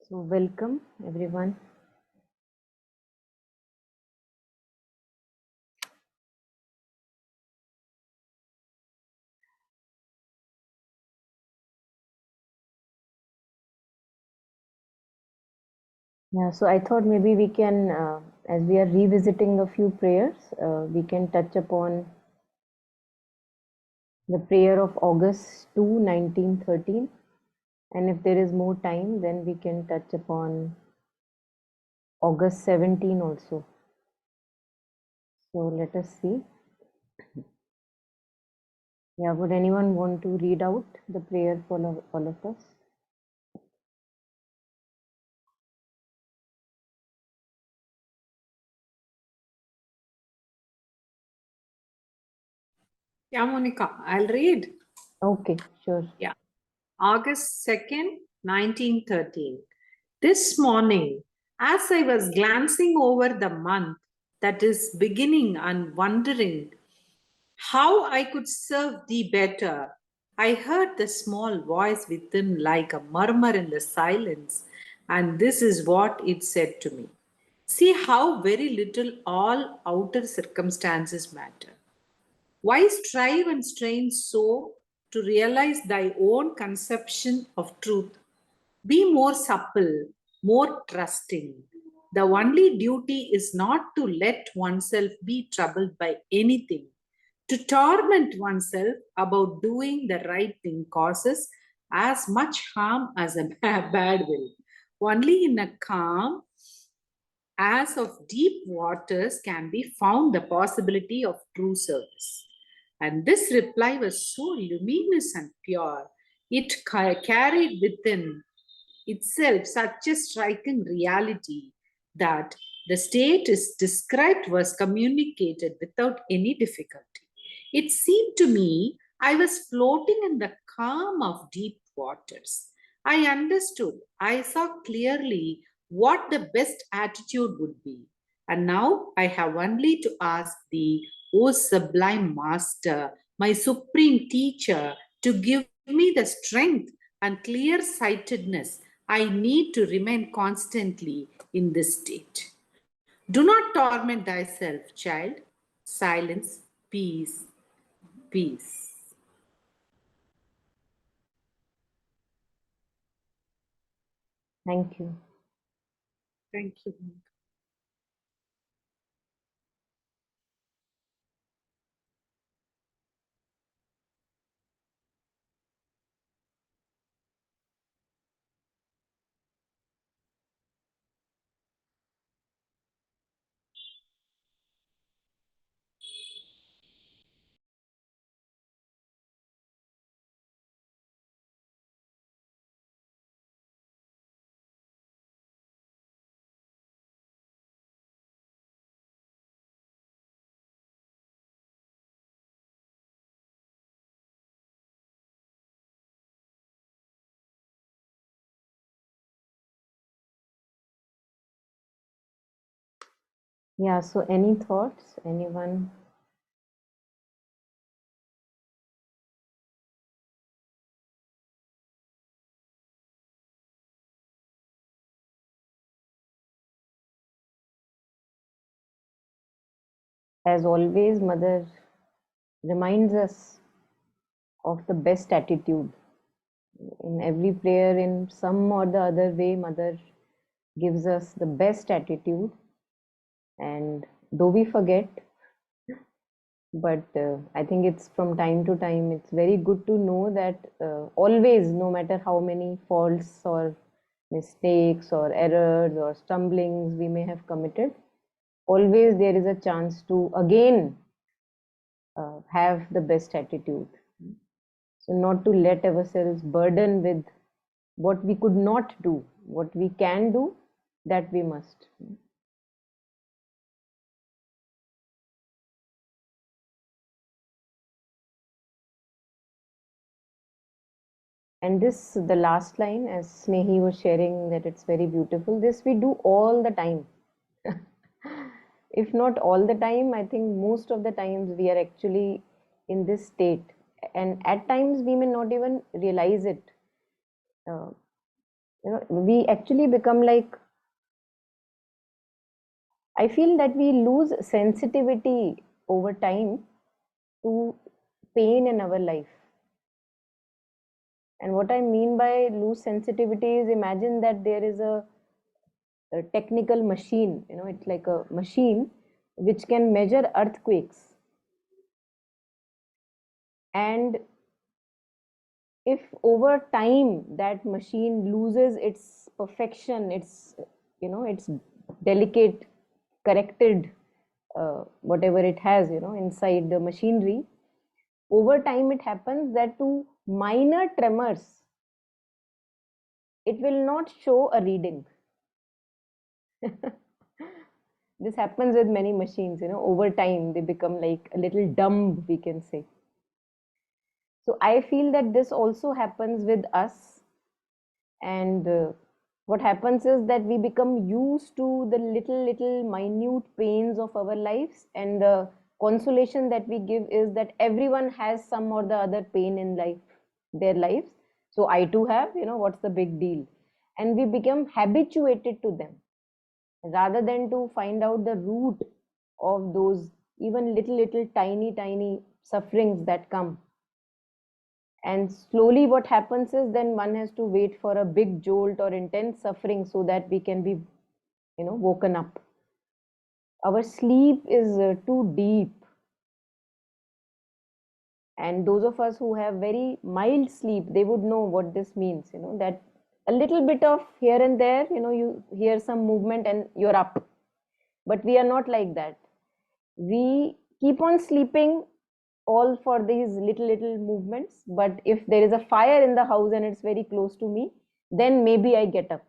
So welcome everyone. Yeah, so I thought maybe we can, as we are revisiting a few prayers, we can touch upon the prayer of August 2, 1913. And if there is more time, then we can touch upon August 17 also. So let us see. Yeah, would anyone want to read out the prayer for all of us? Yeah, Monica, I'll read. Okay, sure. Yeah. August 2nd, 1913. This morning, as I was glancing over the month that is beginning and wondering how I could serve thee better, I heard the small voice within like a murmur in the silence, and this is what it said to me. See how very little all outer circumstances matter. Why strive and strain so to realize thy own conception of truth? Be more supple, more trusting. The only duty is not to let oneself be troubled by anything. To torment oneself about doing the right thing causes as much harm as a bad will. Only in a calm as of deep waters can be found the possibility of true service. And this reply was so luminous and pure, it carried within itself such a striking reality that the state is described was communicated without any difficulty. It seemed to me I was floating in the calm of deep waters. I understood, I saw clearly what the best attitude would be. And now I have only to ask thee, O Sublime Master, my supreme teacher, to give me the strength and clear-sightedness I need to remain constantly in this state. Do not torment thyself, child. Silence, peace, peace. Thank you. Thank you. Yeah, so any thoughts? Anyone? As always, Mother reminds us of the best attitude In every prayer, in some or the other way, Mother gives us the best attitude. And though we forget, but I think it's from time to time, it's very good to know that always, no matter how many faults or mistakes or errors or stumblings we may have committed, always there is a chance to again have the best attitude. So, not to let ourselves burden with what we could not do, what we can do, that we must. And this, the last line, as Snehi was sharing, that it's very beautiful. This we do all the time. If not all the time, I think most of the times we are actually in this state. And at times we may not even realize it. Uh, we actually become like, I feel that we lose sensitivity over time to pain in our life. And what I mean by lose sensitivity is, imagine that there is a technical machine, it's like a machine which can measure earthquakes. And if over time that machine loses its perfection, its delicate, corrected, whatever it has, inside the machinery, over time it happens that to minor tremors, it will not show a reading. This happens with many machines, over time they become like a little dumb, we can say. So I feel that this also happens with us. And what happens is that we become used to the little minute pains of our lives, and the consolation that we give is that everyone has some or the other pain in their lives. So I too have, what's the big deal? And we become habituated to them rather than to find out the root of those even little tiny sufferings that come. And slowly what happens is then one has to wait for a big jolt or intense suffering so that we can be, woken up. Our sleep is too deep. And those of us who have very mild sleep, they would know what this means, that a little bit of here and there, you hear some movement and you're up. But we are not like that. We keep on sleeping all for these little movements. But if there is a fire in the house and it's very close to me, then maybe I get up.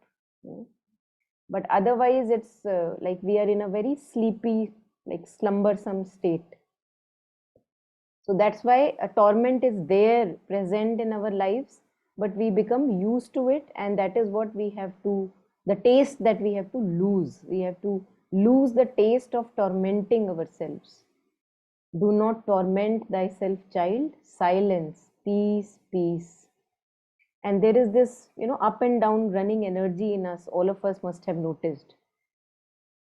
But otherwise, it's like we are in a very sleepy, like slumbersome state. So that's why a torment is there, present in our lives, but we become used to it, and that is what we have to, the taste that we have to lose. We have to lose the taste of tormenting ourselves. Do not torment thyself, child. Silence, peace, peace. And there is this, up and down running energy in us. All of us must have noticed.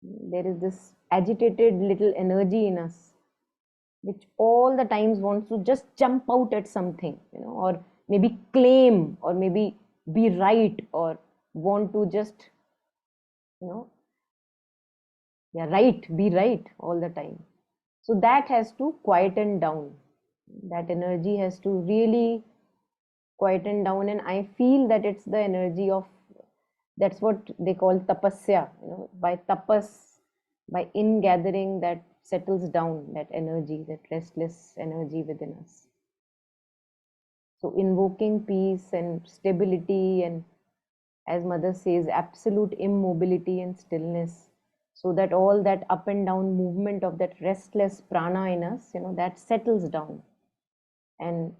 There is this agitated little energy in us, which all the times wants to just jump out at something, or maybe claim, or maybe be right, or want to just, you know, yeah, right, be right all the time. So that has to quieten down. That energy has to really quieten down, and I feel that it's the energy of, that's what they call tapasya, by tapas, by ingathering, that settles down that energy, that restless energy within us. So invoking peace and stability, and as Mother says, absolute immobility and stillness, so that all that up and down movement of that restless prana in us, that settles down. And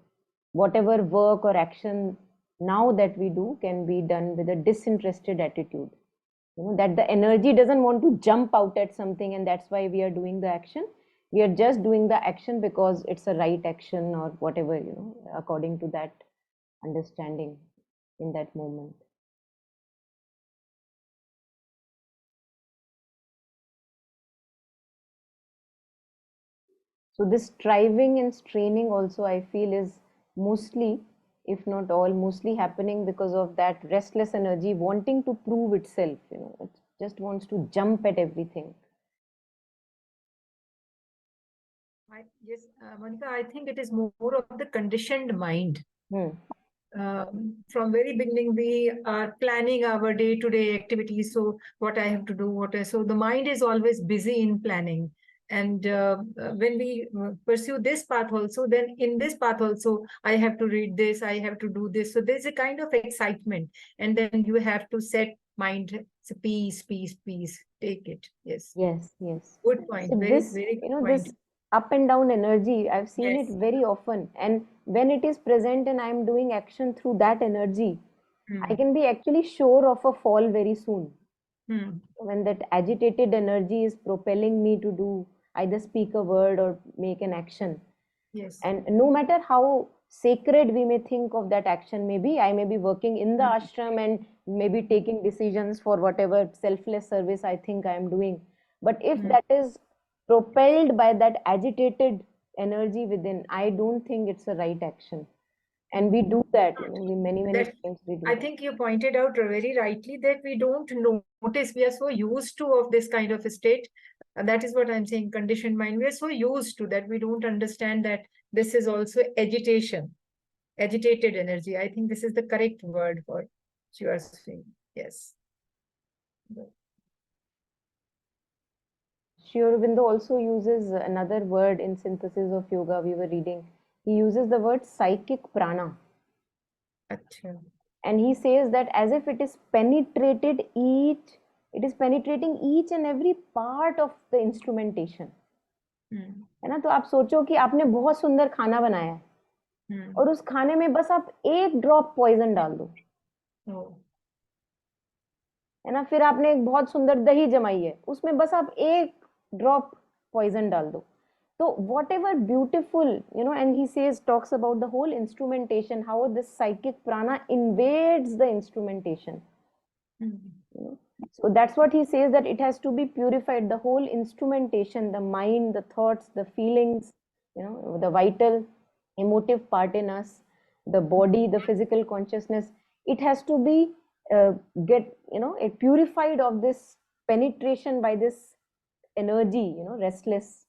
whatever work or action now that we do can be done with a disinterested attitude. That the energy doesn't want to jump out at something, and that's why we are doing the action. We are just doing the action because it's a right action, or whatever, according to that understanding in that moment. So this striving and straining also, I feel, is mostly if not all, mostly happening because of that restless energy wanting to prove itself. It just wants to jump at everything. Yes, Monica, I think it is more of the conditioned mind. From very beginning, we are planning our day-to-day activities. So what I have to do, so the mind is always busy in planning. And when we pursue this path also, then in this path also, I have to read this, I have to do this. So there's a kind of excitement. And then you have to set mind, so peace, peace, peace, take it. Yes. Yes, yes. Good point. So Very, this, very good point. this up and down energy, I've seen it Yes. very often. And when it is present and I'm doing action through that energy, I can be actually sure of a fall very soon. When that agitated energy is propelling me to do either speak a word or make an action. Yes. And no matter how sacred we may think of that action, maybe I may be working in the ashram and maybe taking decisions for whatever selfless service I think I am doing. But if that is propelled by that agitated energy within, I don't think it's a right action. And we do that, we many times we do I that. think you pointed out very rightly that we don't notice. We are so used to of this kind of a state. That is what I'm saying, conditioned mind. We are so used to that we don't understand that this is also agitation, agitated energy. I think this is the correct word for what you are saying. Yes. Sri Aurobindo also uses another word in Synthesis of Yoga we were reading. He uses the word psychic prana. Achha. And he says that as if it is penetrating each and every part of the instrumentation. है ना? तो आप सोचो कि आपने बहुत सुंदर खाना बनाया है और उस खाने में बस आप एक ड्रॉप पॉइजन डाल दो, है ना? फिर आपने एक बहुत सुंदर दही जमाई है, उसमें बस आप एक ड्रॉप पॉइजन डाल दो. So whatever beautiful, and he talks about the whole instrumentation, how this psychic prana invades the instrumentation. So that's what he says, that it has to be purified. The whole instrumentation, the mind, the thoughts, the feelings, the vital, emotive part in us, the body, the physical consciousness, it has to be purified of this penetration by this energy, restless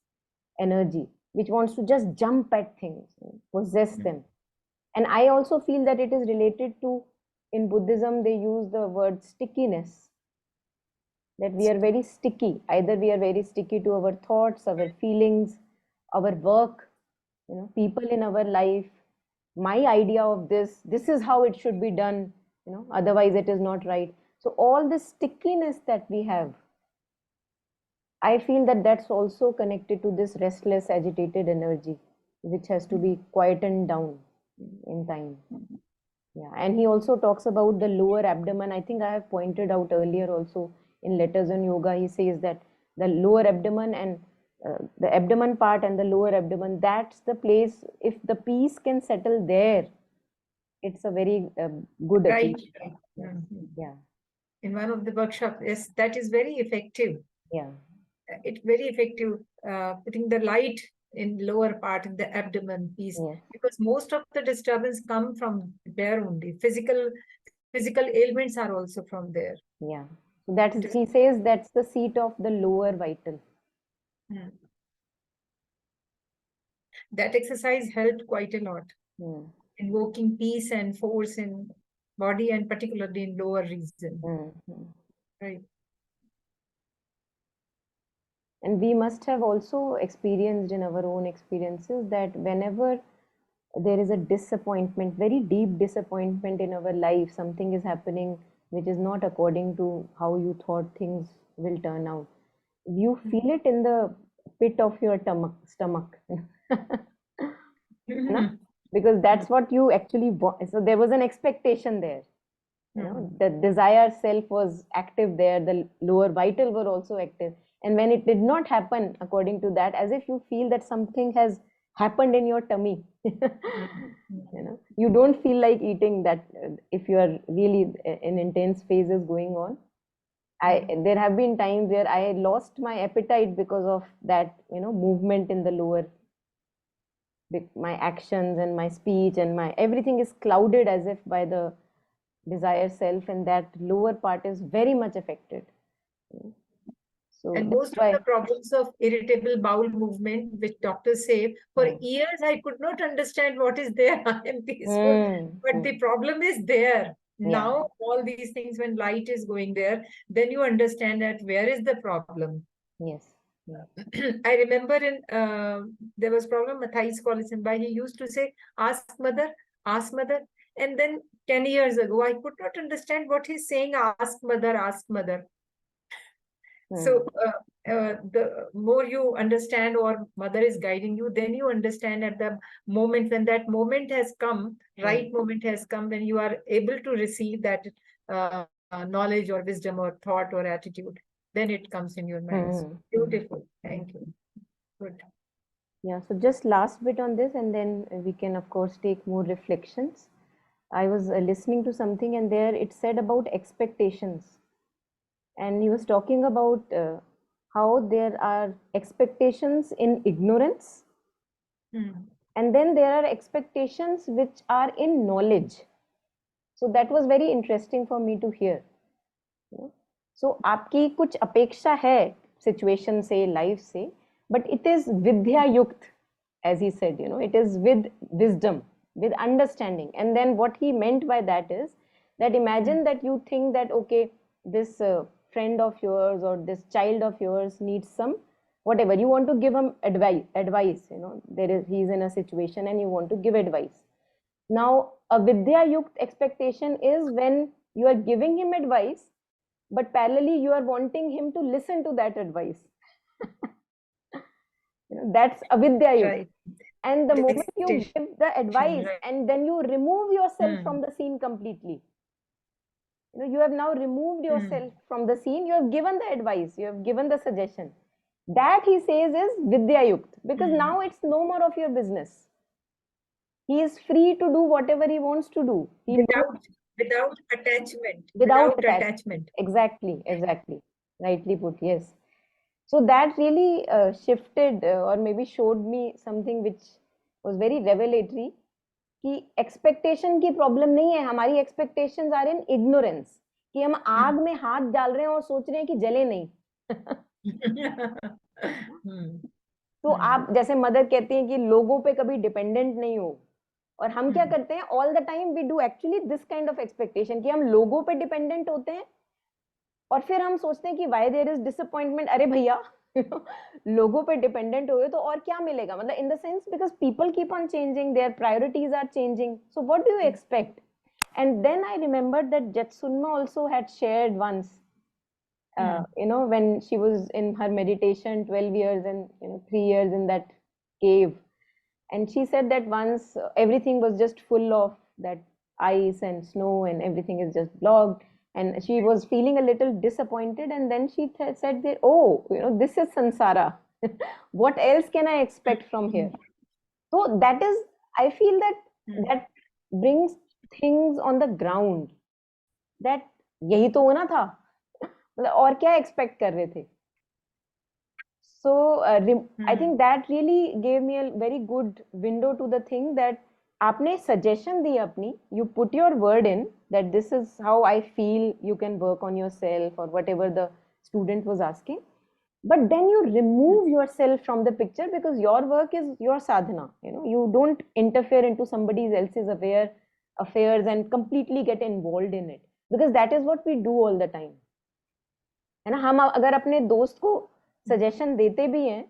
energy, which wants to just jump at things, possess them. And I also feel that it is related to, in Buddhism, they use the word stickiness, that we are very sticky. Either we are very sticky to our thoughts, our feelings, our work, people in our life, my idea of this is how it should be done, otherwise it is not right. So all this stickiness that we have, I feel that that's also connected to this restless, agitated energy, which has to be quietened down in time. Yeah, and he also talks about the lower abdomen. I think I have pointed out earlier also in Letters on Yoga, he says that the lower abdomen and the abdomen part and the lower abdomen, that's the place, if the peace can settle there, it's a very good achievement. Yeah. In one of the workshops, yes, that is very effective. Yeah. It's very effective, putting the light in lower part in the abdomen piece, because most of the disturbance come from there only. Physical ailments are also from there. Yeah. So that is, he says that's the seat of the lower vital. That exercise helped quite a lot. Invoking peace and force in body and particularly in lower region. Right. And we must have also experienced in our own experiences that whenever there is a disappointment, very deep disappointment in our life, something is happening which is not according to how you thought things will turn out, you feel it in the pit of your stomach. Because that's what you actually want. So there was an expectation there. The desire self was active there, the lower vital were also active. And when it did not happen according to that, as if you feel that something has happened in your tummy, you don't feel like eating that if you are really in intense phases going on. There have been times where I lost my appetite because of that, movement in the lower my actions and my speech and my everything is clouded as if by the desire self, and that lower part is very much affected. So And that's most of the why. problems of irritable bowel movement, which doctors say, for years I could not understand what is there. I am peaceful, but the problem is there. Yeah. Now, all these things, when light is going there, then you understand that where is the problem. Yes. Yeah. I remember in there was problem Matthias Collinson, he used to say, ask mother, and then 10 years ago I could not understand what he's saying, ask mother. So the more you understand or mother is guiding you, then you understand at the moment when that moment has come, right moment has come, when you are able to receive that knowledge or wisdom or thought or attitude, then it comes in your mind. Beautiful. Thank you. Good. Yeah, so just last bit on this, and then we can, of course, take more reflections. I was listening to something, and there it said about expectations. And he was talking about how there are expectations in ignorance, and then there are expectations which are in knowledge. So that was very interesting for me to hear. So आपकी कुछ अपेक्षा है situation से, life से, but it is vidya yukt, as he said, it is with wisdom, with understanding. And then what he meant by that is that imagine that you think that, okay, this friend of yours or this child of yours needs some whatever, you want to give him advice, he's in a situation and you want to give advice. Now a vidya yukt expectation is when you are giving him advice, but parallelly you are wanting him to listen to that advice. That's avidya yukt. Right. And the moment you give the advice and then you remove yourself from the scene completely, you have now removed yourself from the scene, you have given the advice, you have given the suggestion, that he says is vidya yukt, because now it's no more of your business. He is free to do whatever he wants to do. Without attachment. Without attachment. Exactly. Rightly put, yes. So that really shifted or maybe showed me something which was very revelatory, कि expectation की problem नहीं है, हमारी expectations are in ignorance, कि हम आग में हाथ डाल रहे हैं और सोच रहे हैं कि जले नहीं. तो आप जैसे मदर कहती हैं कि लोगों पे कभी डिपेंडेंट नहीं हो, और हम क्या करते हैं all the time we do actually this kind of expectation कि हम लोगों पे डिपेंडेंट होते हैं, और फिर हम सोचते हैं कि वाई देयर इज डिसअपॉइंटमेंट. अरे भैया लोगों पे डिपेंडेंट हो गए तो और क्या मिलेगा, मतलब in the sense because people keep on changing, their priorities are changing, so what do you expect. And then I remembered that Jetsunma also had shared once, when she was in her meditation 12 years and 3 years in that cave, and she said that once everything was just full of that ice and snow and everything is just blocked, and she was feeling a little disappointed, and then she said that, oh, this is samsara. What else can I expect from here? So that is, I feel that brings things on the ground, that यही तो होना था, मतलब और क्या expect कर रहे थे. So I think that really gave me a very good window to the thing that आपने suggestion दी अपनी, you put your word in that this is how I feel you can work on yourself or whatever the student was asking, but then you remove yourself from the picture because your work is your sadhana. You don't interfere into somebody else's affairs and completely get involved in it, because that is what we do all the time. है ना, हम अगर अपने दोस्त को suggestion देते भी हैं,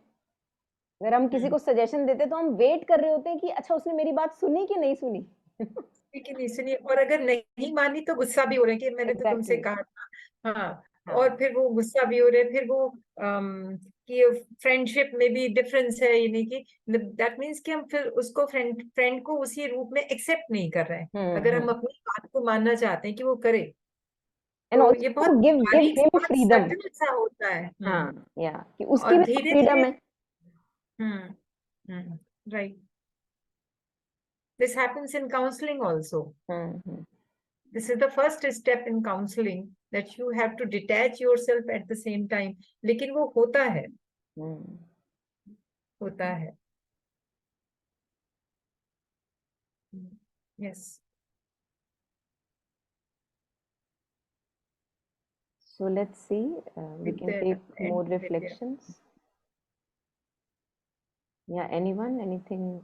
अगर हम किसी को सजेशन देते तो हम वेट कर रहे होते हैं कि अच्छा उसने मेरी बात सुनी कि नहीं सुनी. कि नहीं सुनी, और अगर नहीं मानी तो गुस्सा भी हो रहे हैं कि मैंने तो तुमसे कहा था. हाँ, और फिर वो गुस्सा भी हो रहे हैं, फिर वो कि फ्रेंडशिप में भी डिफरेंस है, यानी कि दैट मीन्स कि हम फिर उसको फ्रेंड को उसी रूप में एक्सेप्ट नहीं कर रहे हैं. अगर हम अपनी बात को मानना चाहते हैं कि वो करे, तो ये बहुत give him freedom सा होता है. हाँ, या कि उसकी भी फ्रीडम है. Right. This happens in counseling also. This is the first step in counseling, that you have to detach yourself at the same time. लेकिन वो होता है. Yes. So let's see, we With can the take end, more yeah. reflections. Yeah, anyone, anything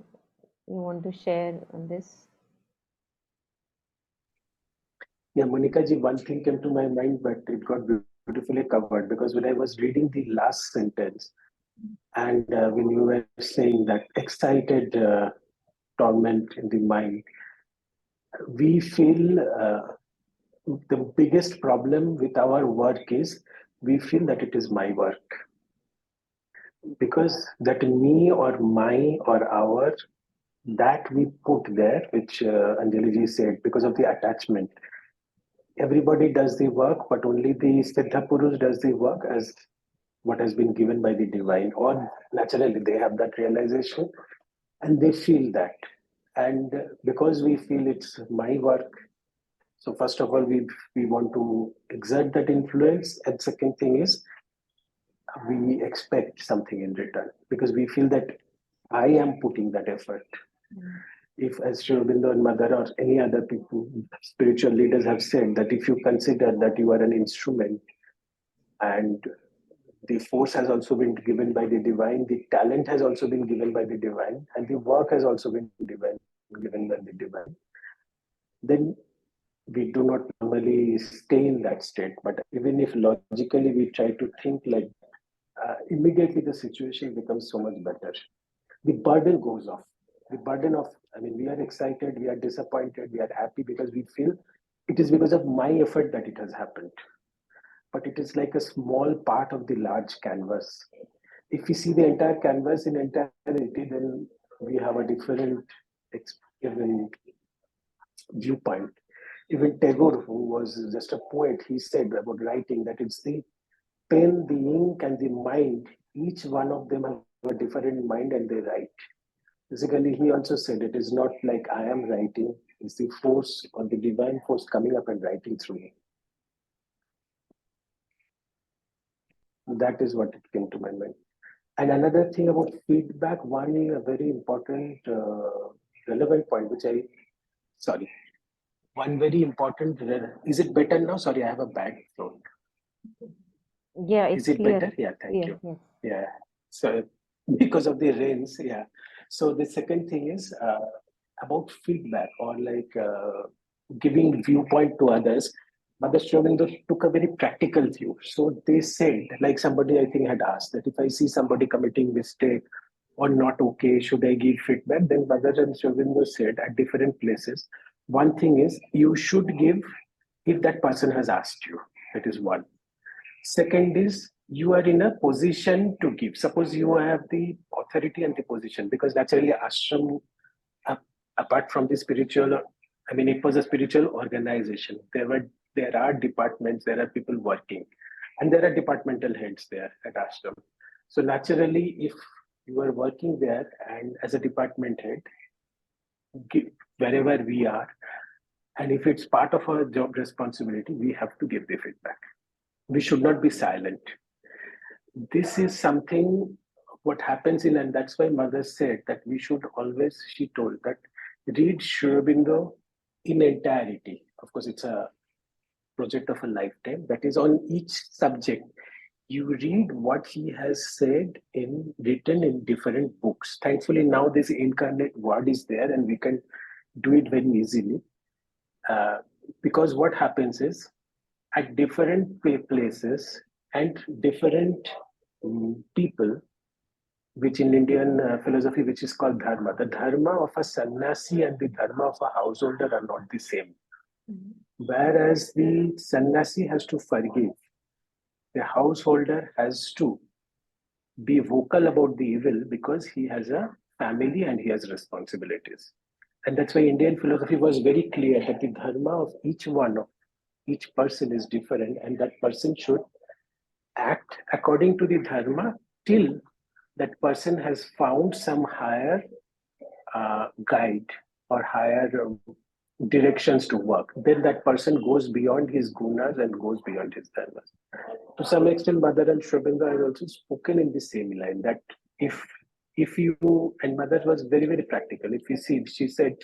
you want to share on this? Yeah, Monica ji, one thing came to my mind, but it got beautifully covered because when I was reading the last sentence, and when you were saying that excited torment in the mind, we feel the biggest problem with our work is we feel that it is my work, because that me or my or our, that we put there, which Anjali ji said, because of the attachment. Everybody does the work, but only the Siddha Purush does the work as what has been given by the divine, or naturally they have that realization and they feel that. And because we feel it's my work, so first of all, we want to exert that influence. And second thing is, we expect something in return because we feel that I am putting that effort. If, as Sri Aurobindo and Mother or any other people, spiritual leaders have said, that if you consider that you are an instrument and the force has also been given by the divine, the talent has also been given by the divine, and the work has also been given by the divine, then we do not normally stay in that state. But even if logically we try to think like, immediately the situation becomes so much better. The burden goes off. The burden of, I mean, we are excited, we are disappointed, we are happy because we feel it is because of my effort that it has happened. But it is like a small part of the large canvas. If we see the entire canvas in entirety, then we have a different even viewpoint. Even Tagore, who was just a poet, he said about writing that it's the pen, the ink, and the mind. Each one of them have a different mind and they write. Basically, he also said it is not like I am writing, it's the force or the divine force coming up and writing through me. That is what it came to my mind. And another thing about feedback, one very important, relevant point, which sorry, one very important, is it better now? Sorry, I have a bad throat. Yeah, Is it's it clear. better? Yeah, thank you. Yes. Yeah. So because of the rains, yeah. So the second thing is about feedback or like giving viewpoint to others. Mother Shrovindo took a very practical view. So they said, like somebody I think had asked that if I see somebody committing mistake or not okay, should I give feedback? Then Mother and Shrovindo said at different places, one thing is you should give if that person has asked you. That is one. Second is you are in a position to give. Suppose you have the authority and the position, because naturally ashram, uh, apart from the spiritual, I mean, it was a spiritual organization. There are departments, there are people working, and there are departmental heads there at ashram. So naturally, if you are working there and as a department head, wherever we are, and if it's part of our job responsibility, we have to give the feedback. We should not be silent. This is something what happens in, and that's why Mother said that we should always, she told that read Sri Aurobindo in entirety. Of course, it's a project of a lifetime. That is on each subject. You read what he has said in written in different books. Thankfully, now this incarnate word is there and we can do it very easily. Because what happens is at different places and different people, which in Indian philosophy, which is called dharma. The dharma of a sannyasi and the dharma of a householder are not the same. Whereas the sannyasi has to forgive, the householder has to be vocal about the evil because he has a family and he has responsibilities. And that's why Indian philosophy was very clear that the dharma of each person is different, and that person should act according to the dharma till that person has found some higher guide or higher directions to work. Then that person goes beyond his gunas and goes beyond his dharmas. To some extent, Mother and Sri Aurobindo has also spoken in the same line that if you, and Mother was very, very practical. If you see, she said,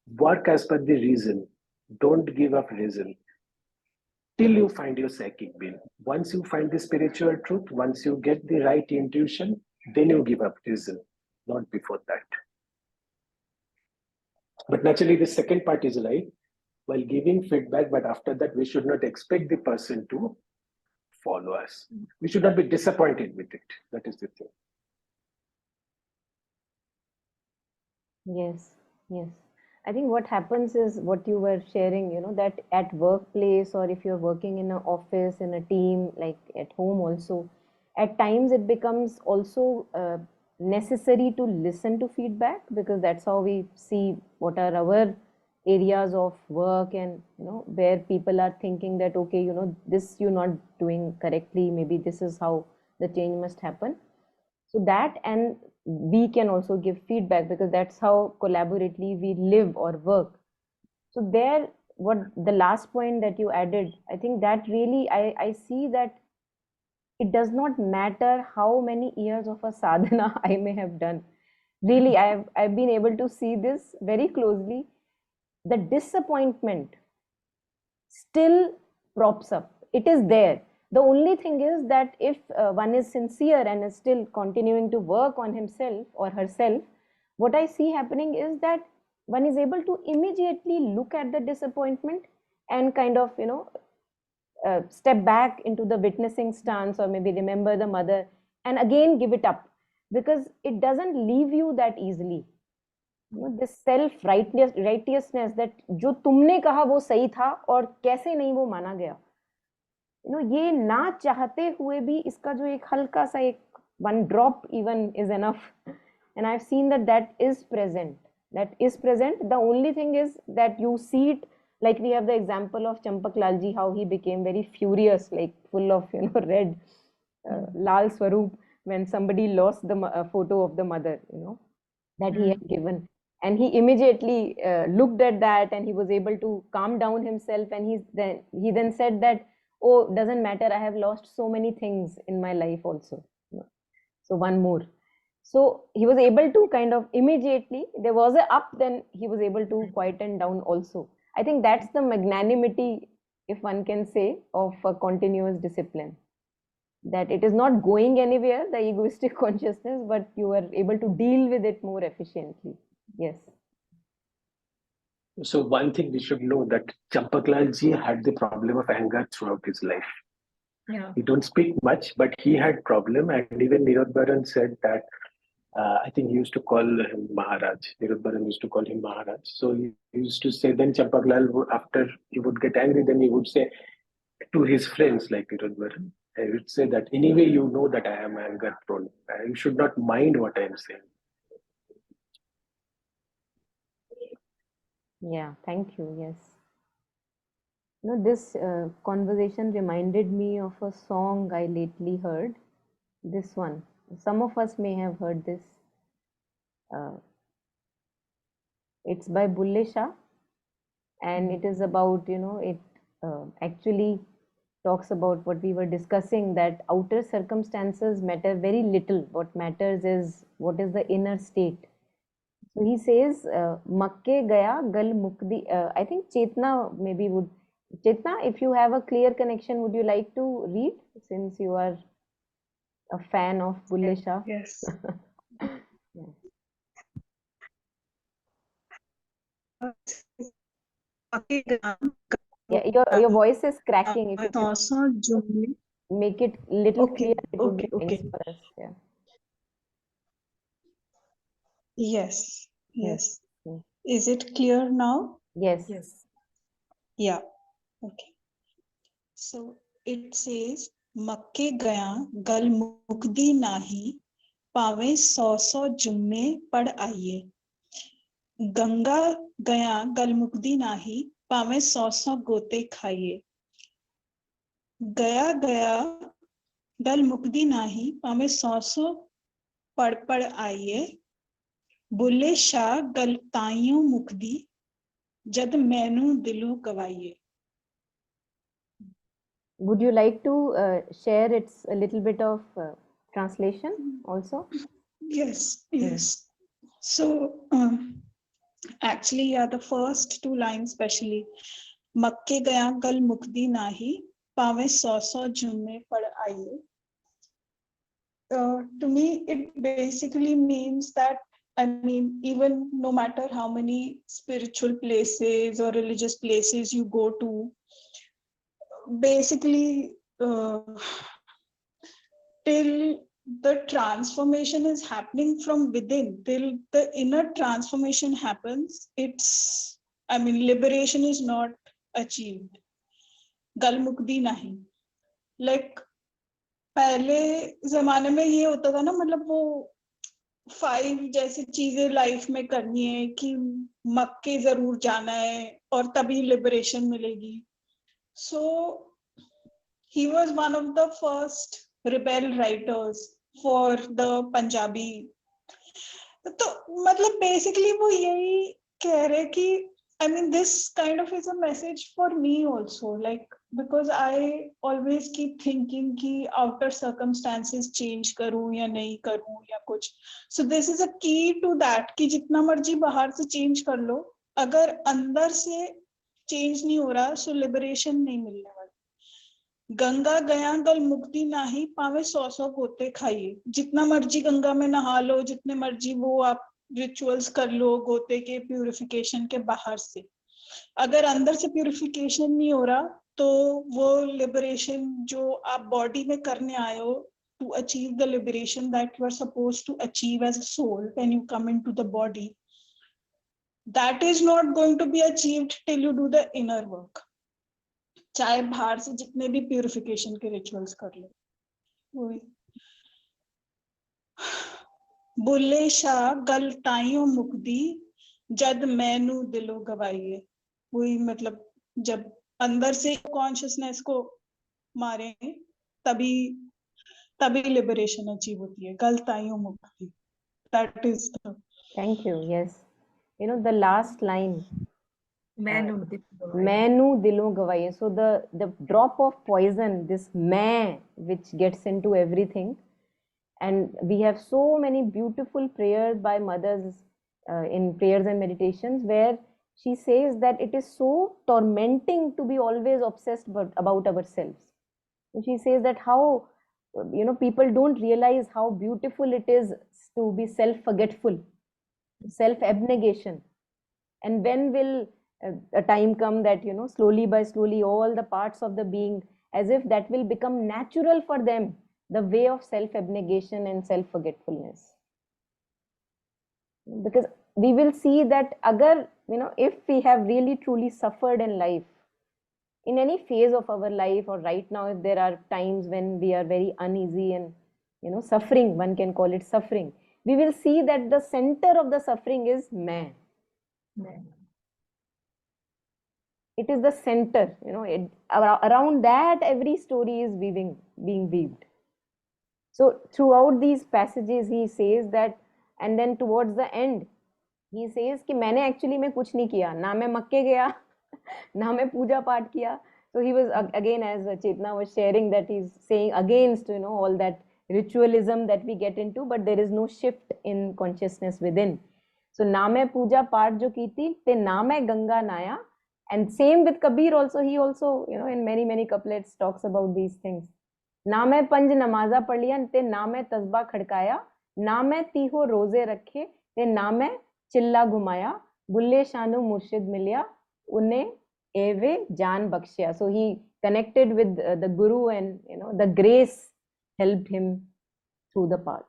Work as per the reason. Don't give up reason till you find your psychic being. Once you find the spiritual truth, once you get the right intuition, then you give up reason, not before that. But naturally, the second part is right. While giving feedback, but after that, we should not expect the person to follow us. We should not be disappointed with it. That is the thing. Yes, yes. I think what happens is what you were sharing, that at workplace, or if you're working in an office, in a team, like at home also, at times it becomes also necessary to listen to feedback, because that's how we see what are our areas of work, and where people are thinking that, okay, this you're not doing correctly, maybe this is how the change must happen. So that, and we can also give feedback, because that's how collaboratively we live or work. So there, what the last point that you added, I think that really, I see that it does not matter how many years of a sadhana I may have done. Really, I've been able to see this very closely. The disappointment still props up. It is there. The only thing is that if one is sincere and is still continuing to work on himself or herself, what I see happening is that one is able to immediately look at the disappointment and kind of, step back into the witnessing stance, or maybe remember the mother and again give it up, because it doesn't leave you that easily. This self righteousness, that जो तुमने कहा वो सही था और कैसे नहीं वो माना गया, ये ना चाहते हुए भी इसका जो एक हल्का सा एक one drop even is enough. And I've seen that is present. The only thing is that you see it, like we have the example of Champak Lalji, how he became very furious, like full of red, Lal Swaroop, when somebody lost the photo of the mother, that he had given. And he immediately looked at that, and he was able to calm down himself, and he then said that, oh, doesn't matter, I have lost so many things in my life also, so one more. So he was able to kind of immediately, there was a up, then he was able to quieten down also. I think that's the magnanimity, if one can say, of a continuous discipline, that it is not going anywhere, the egoistic consciousness, but you are able to deal with it more efficiently. Yes. So one thing we should know, that Champaklal ji had the problem of anger throughout his life. Yeah. He don't speak much, but he had problem, and even Nirod Baran said that, I think he used to call him Maharaj. Nirod Baran used to call him Maharaj. So he used to say, then Champaklal, after he would get angry, then he would say to his friends like Nirod Baran, I would say that, anyway, you know that I am anger prone. You should not mind what I am saying. Yeah, thank you. Yes. This conversation reminded me of a song I lately heard. This one. Some of us may have heard this. It's by Bulle Shah, and it is about, it actually talks about what we were discussing, that outer circumstances matter very little. What matters is what is the inner state. So he says, Makke gaya gal mukdi. I think Chetna maybe would. Chetna, if you have a clear connection, would you like to read, since you are a fan of Bulle Shah? Yes. Yeah, your voice is cracking. If you could make it little clear, it would be nice for us. Yeah. Yes. Yes. Is it clear now? Yes. Yes. Yeah. Okay. So it says, Makke gaya gal mukdi nahi, पावे सौ सौ जुम्मे पढ़ आइए. गंगा गया गल मुक्दी नाही, पावे सौ सौ गोते खाइए. गया गया गल मुक्दी नाही, पावे सौ सौ पढ़ आइए. बुल्ले शाह गल ताइयों मुक्दी, जद मैनू दिलों गवाइए. Would you like to share its a little bit of translation also? Yes. So Actually, yeah, the first two lines especially. मक्के गया गल मुक्ति नाही, पावे सौ सौ जुम्मे पड़ आइए. To me, it basically means that, I mean, even no matter how many spiritual places or religious places you go to, basically, till the transformation is happening from within, till the inner transformation happens, it's, I mean, liberation is not achieved. गल मुक्ति नहीं. Like, पहले जमाने में ये होता था ना, मतलब वो 5 जैसी चीजें लाइफ में करनी है कि मक्के जरूर जाना है और तभी लिबरेशन मिलेगी. So he was one of the first rebel writers for the Punjabi. तो मतलब basically वो यही कह रहे कि I mean, this kind of is a message for me also, like, because I always keep thinking कि outer circumstances change करूँ या नहीं करूँ या कुछ. So this is a key to that कि जितना मर्जी बाहर से change कर लो, अगर अंदर से change नहीं हो रहा, so liberation नहीं मिलने वाला. गंगा गया गल मुक्ति नाही, पावे सौ सौ गोते खाइए. जितना मर्जी गंगा में नहा लो, जितने मर्जी वो आप रिचुअल्स कर लो गोते के प्यूरिफिकेशन के बाहर से, अगर अंदर से प्यूरिफिकेशन नहीं हो रहा, तो वो लिबरेशन जो आप बॉडी में करने आए हो, to achieve the liberation that you are supposed to achieve as a soul when you come into the body, that is not going to be achieved till you do the inner work. चाहे बाहर से जितने भी purification के rituals कर लो. बुल्ले शाह गल ताइयों मुक्ति, जद मैनू दिलो गवाइए. वही मतलब जब अंदर से कॉन्शियसनेस को मारे, तभी तभी लिबरेशन अचीव होती है. गल ताइयों मुक्ति. That is the. Thank you. Yes. You know, the last line. Manu dilo gavaiye. So the drop of poison, this मैं, which gets into everything. And we have so many beautiful prayers by mothers in prayers and meditations where she says that it is so tormenting to be always obsessed about ourselves. And she says that how, you know, people don't realize how beautiful it is to be self-forgetful, self-abnegation. And when will a time come that, you know, slowly by slowly all the parts of the being, as if that will become natural for them, the way of self-abnegation and self-forgetfulness. Because we will see that agar, you know, if we have really truly suffered in life, in any phase of our life, or right now if there are times when we are very uneasy and, you know, suffering, one can call it suffering, we will see that the center of the suffering is मैं. It is the center, you know, around that every story is being weaved. So throughout these passages he says that, and then towards the end he says कि मैंने actually में कुछ नहीं किया, ना मैं मक्के गया, ना मैं पूजा पाठ किया. So he was again, as Chetna was sharing, that he's saying against, you know, all that ritualism that we get into, but there is no shift in consciousness within. So ना मैं पूजा पाठ जो की थी, ते ना मैं गंगा नाया. And same with Kabir also, he also, you know, in many couplets talks about these things. ना मैं पंज नमाजा पढ़ लिया, ते ना मैं तस्बा खड़काया, ना मैं तीहो रोजे रखे, ते ना मैं चिल्ला घुमाया, बुल्ले शानू मुर्शिद मिलिया, उन्हें एवे जान बख्शिया. So he connected with the Guru, and, you know, the grace helped him through the path.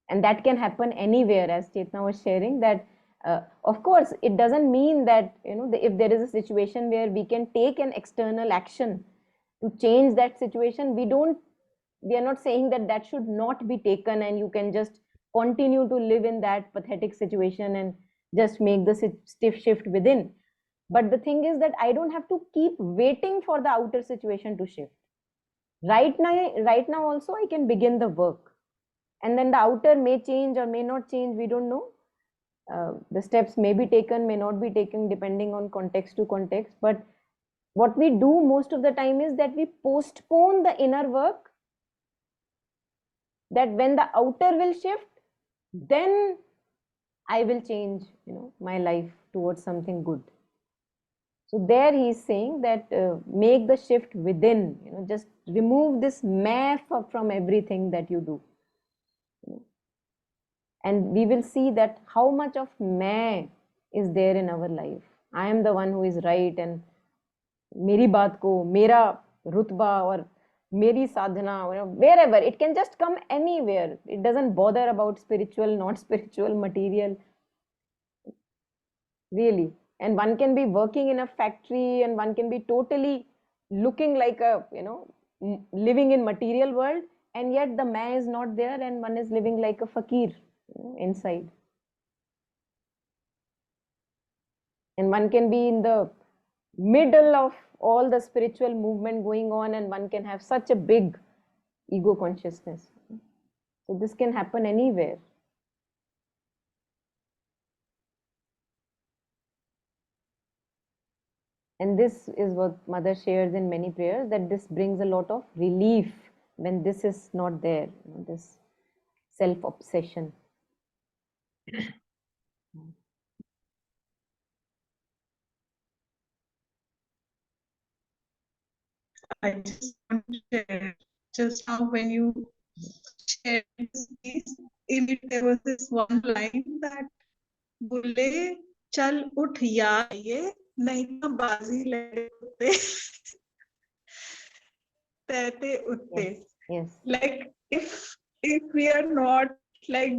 And that can happen anywhere, as Chetna was sharing, that of course it doesn't mean that, you know, if there is a situation where we can take an external action to change that situation, we are not saying that that should not be taken and you can just continue to live in that pathetic situation and just make the stiff shift within. But the thing is that I don't have to keep waiting for the outer situation to shift. Right now also I can begin the work, and then the outer may change or may not change, we don't know. The steps may be taken, may not be taken, depending on context to context. But what we do most of the time is that we postpone the inner work, that when the outer will shift, then I will change, my life towards something good. So there he is saying that make the shift within, just remove this mess from everything that you do. And we will see that how much of मैं is there in our life. I am the one who is right, and मेरी बात को, मेरा रुतबा और मेरी sadhana, wherever, it can just come anywhere. It doesn't bother about spiritual, not spiritual, material. Really. And one can be working in a factory, and one can be totally looking like a, living in material world, and yet the मैं is not there, and one is living like a fakir, inside. And one can be in the middle of all the spiritual movement going on, and one can have such a big ego consciousness. So this can happen anywhere. And this is what Mother shares in many prayers, that this brings a lot of relief when this is not there, this self-obsession. I just want to share, just now when you shared this piece, in it there was this one line that बोले चल उठ यार ये नहीं तो बाजी लड़े कुत्ते तैरते उठते. Yes. Like if we are not like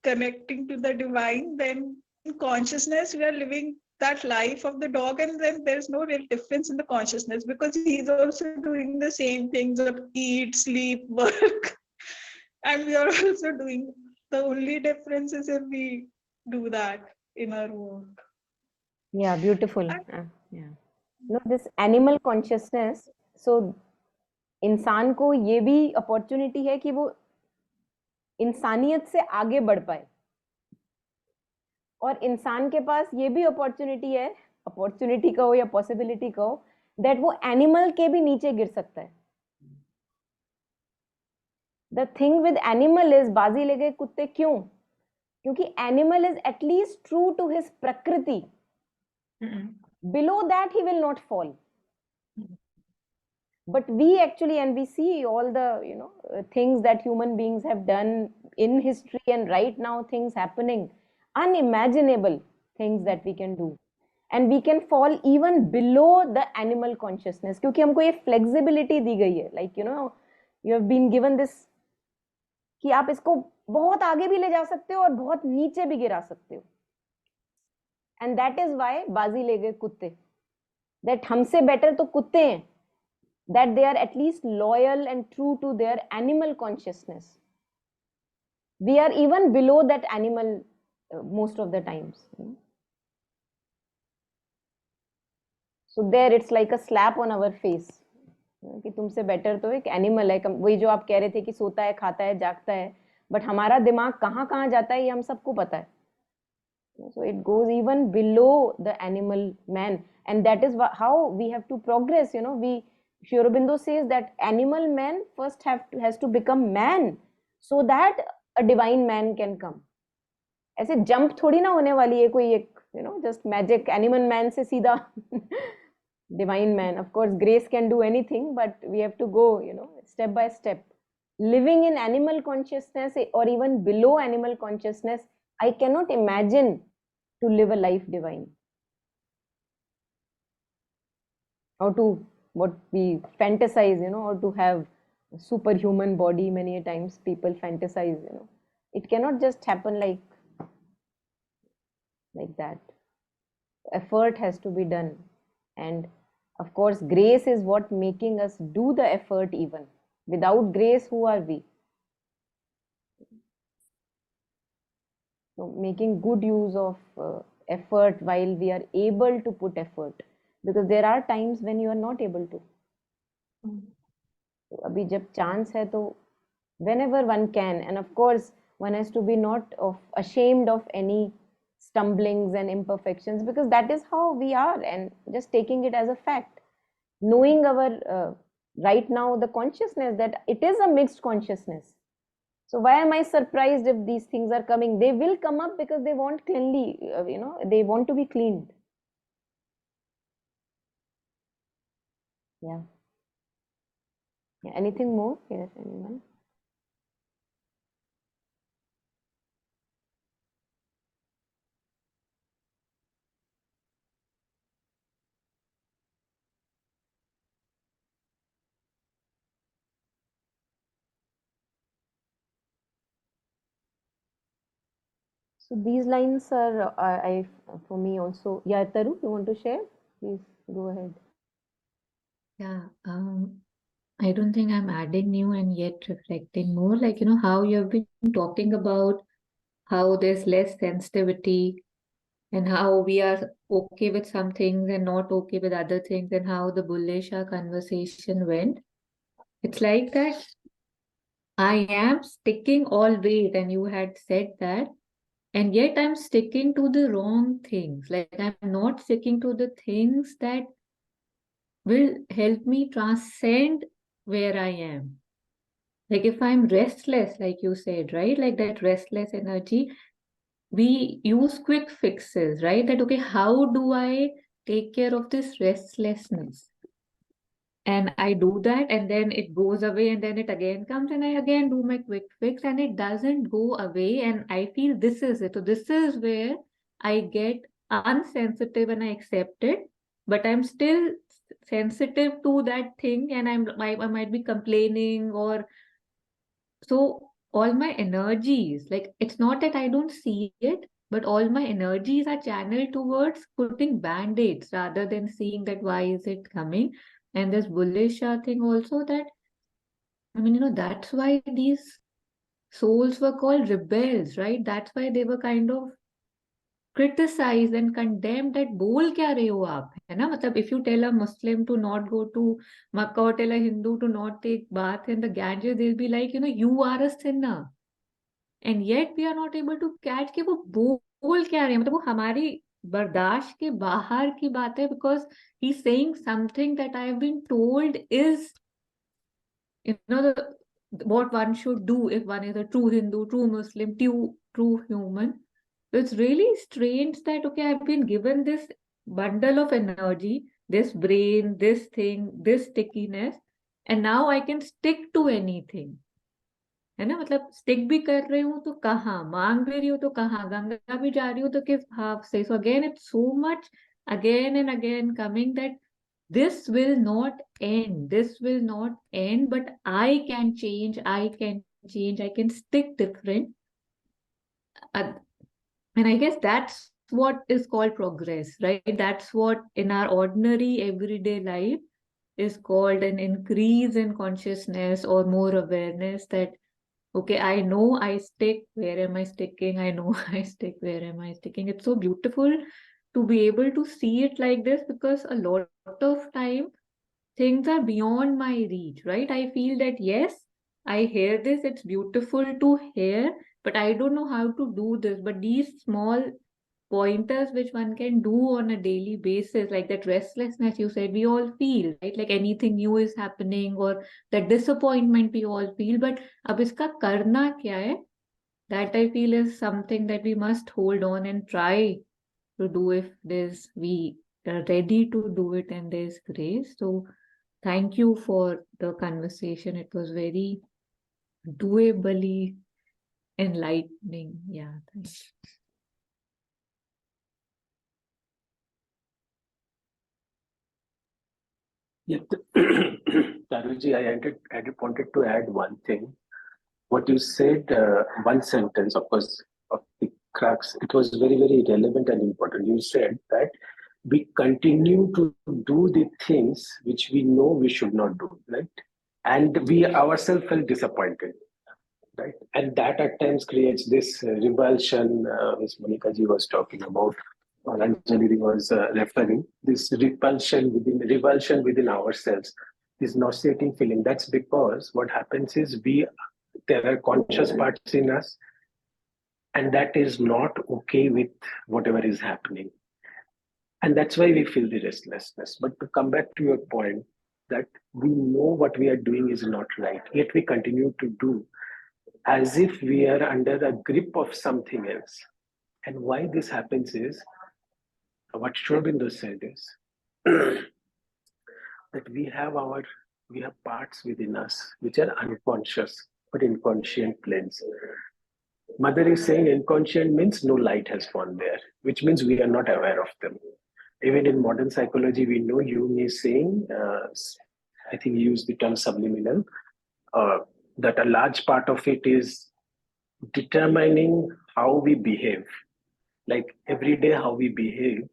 connecting to the divine, then in consciousness we are living that life of the dog, and then there's no real difference in the consciousness, because he's also doing the same things of eat, sleep, work, and we are also doing. The only difference is if we do that in our work. Yeah, beautiful. Yeah. No, this animal consciousness, so इंसान को ये भी opportunity है कि वो इंसानियत से आगे बढ़ पाए, और इंसान के पास ये भी अपॉर्चुनिटी है, अपॉर्चुनिटी कहो या पॉसिबिलिटी कहो, दैट वो एनिमल के भी नीचे गिर सकता है. The thing with animal is, बाजी ले गए कुत्ते, क्यों? क्योंकि animal is at least true to his प्रकृति. Below that he will not fall. But we actually, and we see all the things that human beings have done in history, and right now things happening, unimaginable things that we can do, and we can fall even below the animal consciousness, क्योंकि हमको ये flexibility दी गई है, like you have been given this कि आप इसको बहुत आगे भी ले जा सकते हो और बहुत नीचे भी गिरा सकते हो. And that is why बाजी ले गए कुत्ते, that हमसे better तो कुत्ते हैं, that they are at least loyal and true to their animal consciousness. We are even below that animal most of the times. So there it's like a slap on our face कि तुमसे better तो एक animal है. वही जो आप कह रहे थे कि सोता है, खाता है, जागता है, बट हमारा दिमाग कहाँ कहाँ जाता है ये हम सबको पता है. So it goes even below the animal man, and that is how we have to progress. Sri Aurobindo says that animal man first has to become man, so that a divine man can come. ऐसे jump थोड़ी ना होने वाली है कोई एक, just magic animal man से सीधा divine man. Of course, grace can do anything, but we have to go, step by step. Living in animal consciousness or even below animal consciousness, I cannot imagine to live a life divine. Or to what we fantasize, or to have a superhuman body. Many a times people fantasize, it cannot just happen like that. Effort has to be done, and of course grace is what making us do the effort. Even without grace, who are we? So making good use of effort while we are able to put effort, because there are times when you are not able to. So अभी जब chance है तो whenever one can, and of course one has to be not ashamed of any stumblings and imperfections, because that is how we are, and just taking it as a fact, knowing our right now the consciousness that it is a mixed consciousness. So why am I surprised if these things are coming? They will come up because they want cleanly, they want to be cleaned. Yeah. Yeah. Anything more here, anyone? So these lines are, for me also. Yeah, Taru, you want to share? Please go ahead. Yeah, I don't think I'm adding new and yet reflecting more. Like, how you have been talking about how there's less sensitivity and how we are okay with some things and not okay with other things, and how the Bullesha conversation went. It's like that I am sticking all weight, and you had said that, and yet I'm sticking to the wrong things. Like, I'm not sticking to the things that will help me transcend where I am. Like, if I'm restless, like you said, right? Like that restless energy, we use quick fixes, right? That, okay, how do I take care of this restlessness? And I do that, and then it goes away, and then it again comes, and I again do my quick fix, and it doesn't go away. And I feel this is it. So, this is where I get unsensitive and I accept it, but I'm still sensitive to that thing, and I might be complaining, or so all my energies, like it's not that I don't see it, but all my energies are channeled towards putting band-aids rather than seeing that why is it coming. And this bullish thing also, that I mean, that's why these souls were called rebels, right? That's why they were kind of criticized and condemned, that बोल क्या रहे हो आप, है ना? मतलब if you tell a Muslim to not go to Makkah or tell a Hindu to not take bath in the Ganges, they'll be like, you are a sinner. And yet we are not able to catch कि वो बोल क्या रहे हैं, मतलब वो हमारी बर्दाश्त के बाहर की बात है, because he's saying something that I have been told is what one should do if one is a true Hindu, true Muslim, true human. So it's really strange that, okay, I've been given this bundle of energy, this brain, this thing, this stickiness, and now I can stick to anything. है ना? मतलब stick भी कर रही हूँ तो कहाँ, मांग भी रही हूँ तो कहाँ, गंगा भी जा रही हूँ तो किस हाफ से. So again, it's so much again and again coming that this will not end. This will not end, but I can change. I can change. I can stick different. And I guess that's what is called progress, right? That's what in our ordinary everyday life is called an increase in consciousness or more awareness, that okay, I know I stick. Where am I sticking? I know I stick. Where am I sticking? It's so beautiful to be able to see it like this, because a lot of time things are beyond my reach, right? I feel that yes, I hear this, it's beautiful to hear, but I don't know how to do this. But these small pointers which one can do on a daily basis, like that restlessness you said, we all feel, right? Like anything new is happening, or that disappointment we all feel. But ab iska karna kya hai? That I feel is something that we must hold on and try to do if we are ready to do it and there's grace. So thank you for the conversation. It was very doably enlightening. Yeah, thanks. Yeah, Taruji, I wanted to add one thing. What you said, one sentence, of course, of the crux, it was very, very relevant and important. You said that we continue to do the things which we know we should not do, right? And we ourselves feel disappointed, right? And that at times creates this revulsion, which Monica ji was talking about, or Anjali was referring, this revulsion within ourselves, this nauseating feeling. That's because what happens is there are conscious parts in us, and that is not okay with whatever is happening. And that's why we feel the restlessness. But to come back to your point, that we know what we are doing is not right, yet we continue to do. as if we are under a grip of something else. And why this happens is, what Shrobindo said is, that we have parts within us which are unconscious but inconscient planes. Mother is saying inconscient means no light has gone there, which means we are not aware of them. Even in modern psychology, we know Jung is saying, I think he used the term subliminal, uh, that a large part of it is determining how we behave. Like every day, how we behave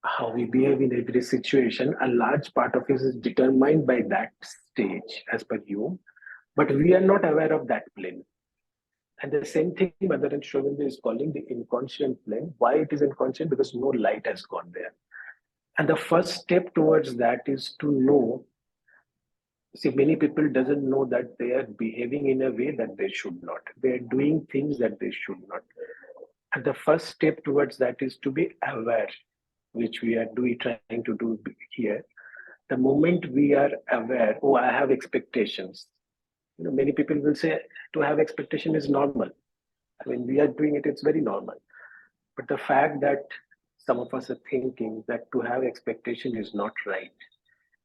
in every situation, a large part of it is determined by that stage, as per Jung. But we are not aware of that plane. And the same thing Mother and Shravinda is calling the inconscient plane. Why it is inconscient? Because no light has gone there. And the first step towards that is to know. See, many people doesn't know that they are behaving in a way that they should not. They are doing things that they should not. And the first step towards that is to be aware, which we are trying to do here. The moment we are aware, oh, I have expectations. Many people will say to have expectation is normal. I mean, we are doing it, it's very normal. But the fact that some of us are thinking that to have expectation is not right.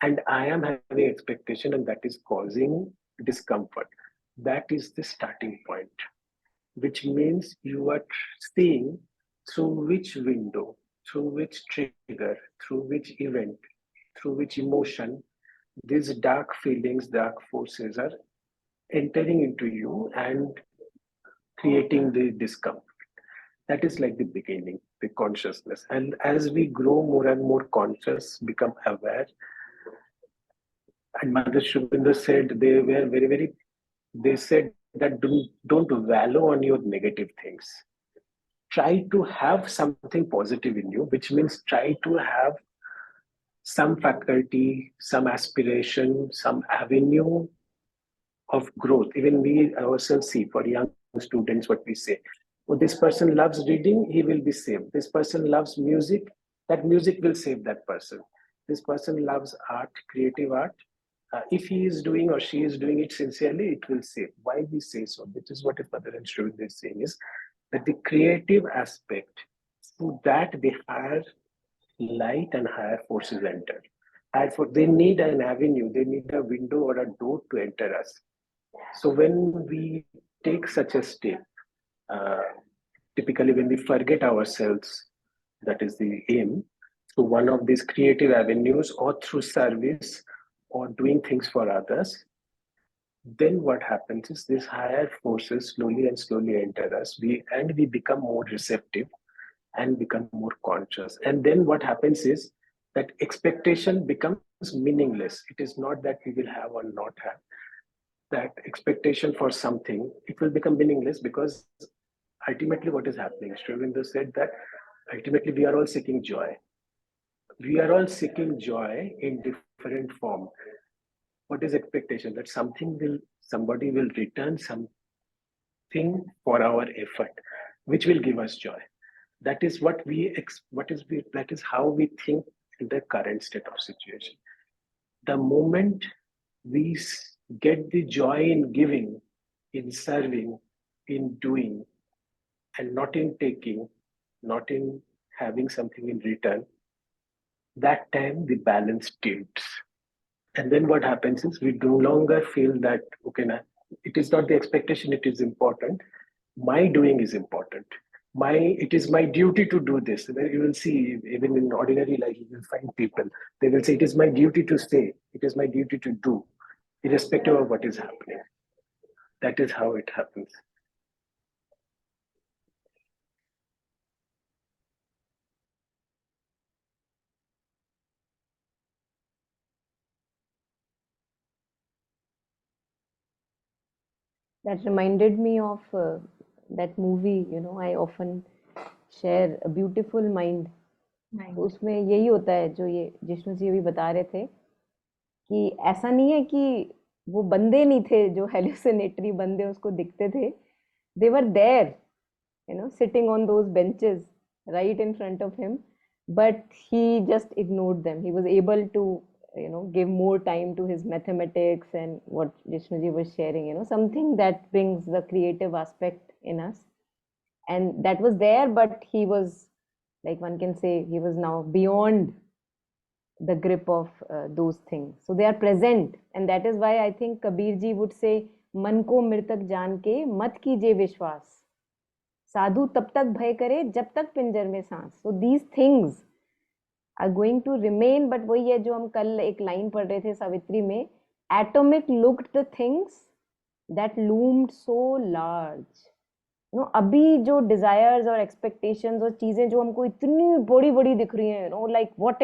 And I am having expectation and that is causing discomfort. That is the starting point, which means you are seeing through which window, through which trigger, through which event, through which emotion, these dark feelings, dark forces are entering into you and creating the discomfort. That is like the beginning, the consciousness. And as we grow more and more conscious, become aware, and Mother Shubinda said they said that don't wallow on your negative things. Try to have something positive in you, which means try to have some faculty, some aspiration, some avenue of growth. Even we ourselves see for young students what we say. Oh, this person loves reading, he will be saved. This person loves music, that music will save that person. This person loves art, creative art. If he is doing or she is doing it sincerely, it will save. Why we say so? Which is what Mother and Shravinda is saying is that the creative aspect, through that the higher light and higher forces enter. They need an avenue, they need a window or a door to enter us. So when we take such a step, uh, typically when we forget ourselves, that is the aim, through one of these creative avenues or through service or doing things for others, then what happens is these higher forces slowly and slowly enter us. We become more receptive and become more conscious. And then what happens is that expectation becomes meaningless. It is not that we will have or not have. That expectation for something, it will become meaningless because ultimately what is happening? Shrivindu said that ultimately we are all seeking joy. We are all seeking joy in different form. What is expectation? That somebody will return something for our effort, which will give us joy. That is that is how we think in the current state of situation. The moment we get the joy in giving, in serving, in doing, and not in taking, not in having something in return, that time the balance tilts. And then what happens is we no longer feel that, okay, now, it is not the expectation, it is important. My doing is important. It is my duty to do this. You will see, even in ordinary life, you will find people, they will say, it is my duty to say, it is my duty to do, irrespective of what is happening. That is how it happens. That reminded me of that movie, I often share A Beautiful Mind. तो उसमें यही होता है जो ये जिष्णु जी अभी बता रहे थे कि ऐसा नहीं है कि वो बंदे नहीं थे जो हेलुसिनेटरी बंदे उसको दिखते थे. They were there, sitting on those benches right in front of him, but he just ignored them. He was able to give more time to his mathematics and what Jishnuji was sharing, something that brings the creative aspect in us. And that was there, but he was, like one can say, he was now beyond the grip of those things. So they are present, and that is why I think Kabir ji would say, "Man ko mritak jaan ke mat कीजिए विश्वास, साधु तब तक भय करे जब तक पिंजर में सांस." So these things are going to remain, but वही है जो हम कल एक लाइन पढ़ रहे थे सावित्री में, atomic looked the things that loomed so large. अभी जो desires और expectations और चीजें जो हमको इतनी बड़ी बड़ी दिख रही हैं, like what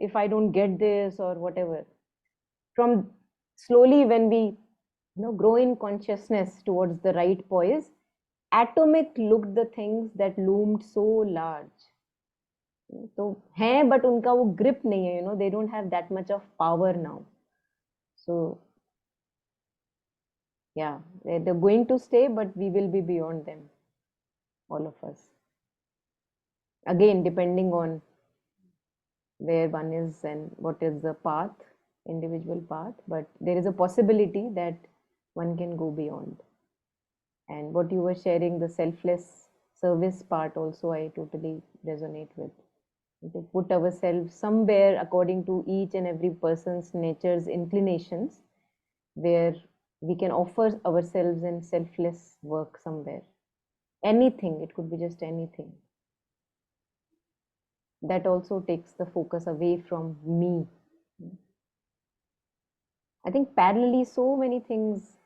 if I don't get this or whatever. From slowly when we grow in consciousness towards the right poise, atomic looked the things that loomed so large. तो हैं but उनका वो grip नहीं है, they don't have that much of power now. So yeah, they're going to stay, but we will be beyond them, all of us. Again, depending on where one is and what is the path, individual path, but there is a possibility that one can go beyond. And what you were sharing, the selfless service part also, I totally resonate with. To put ourselves somewhere according to each and every person's nature's inclinations, where we can offer ourselves in selfless work somewhere. Anything, it could be just anything. That also takes the focus away from me. I think parallelly so many things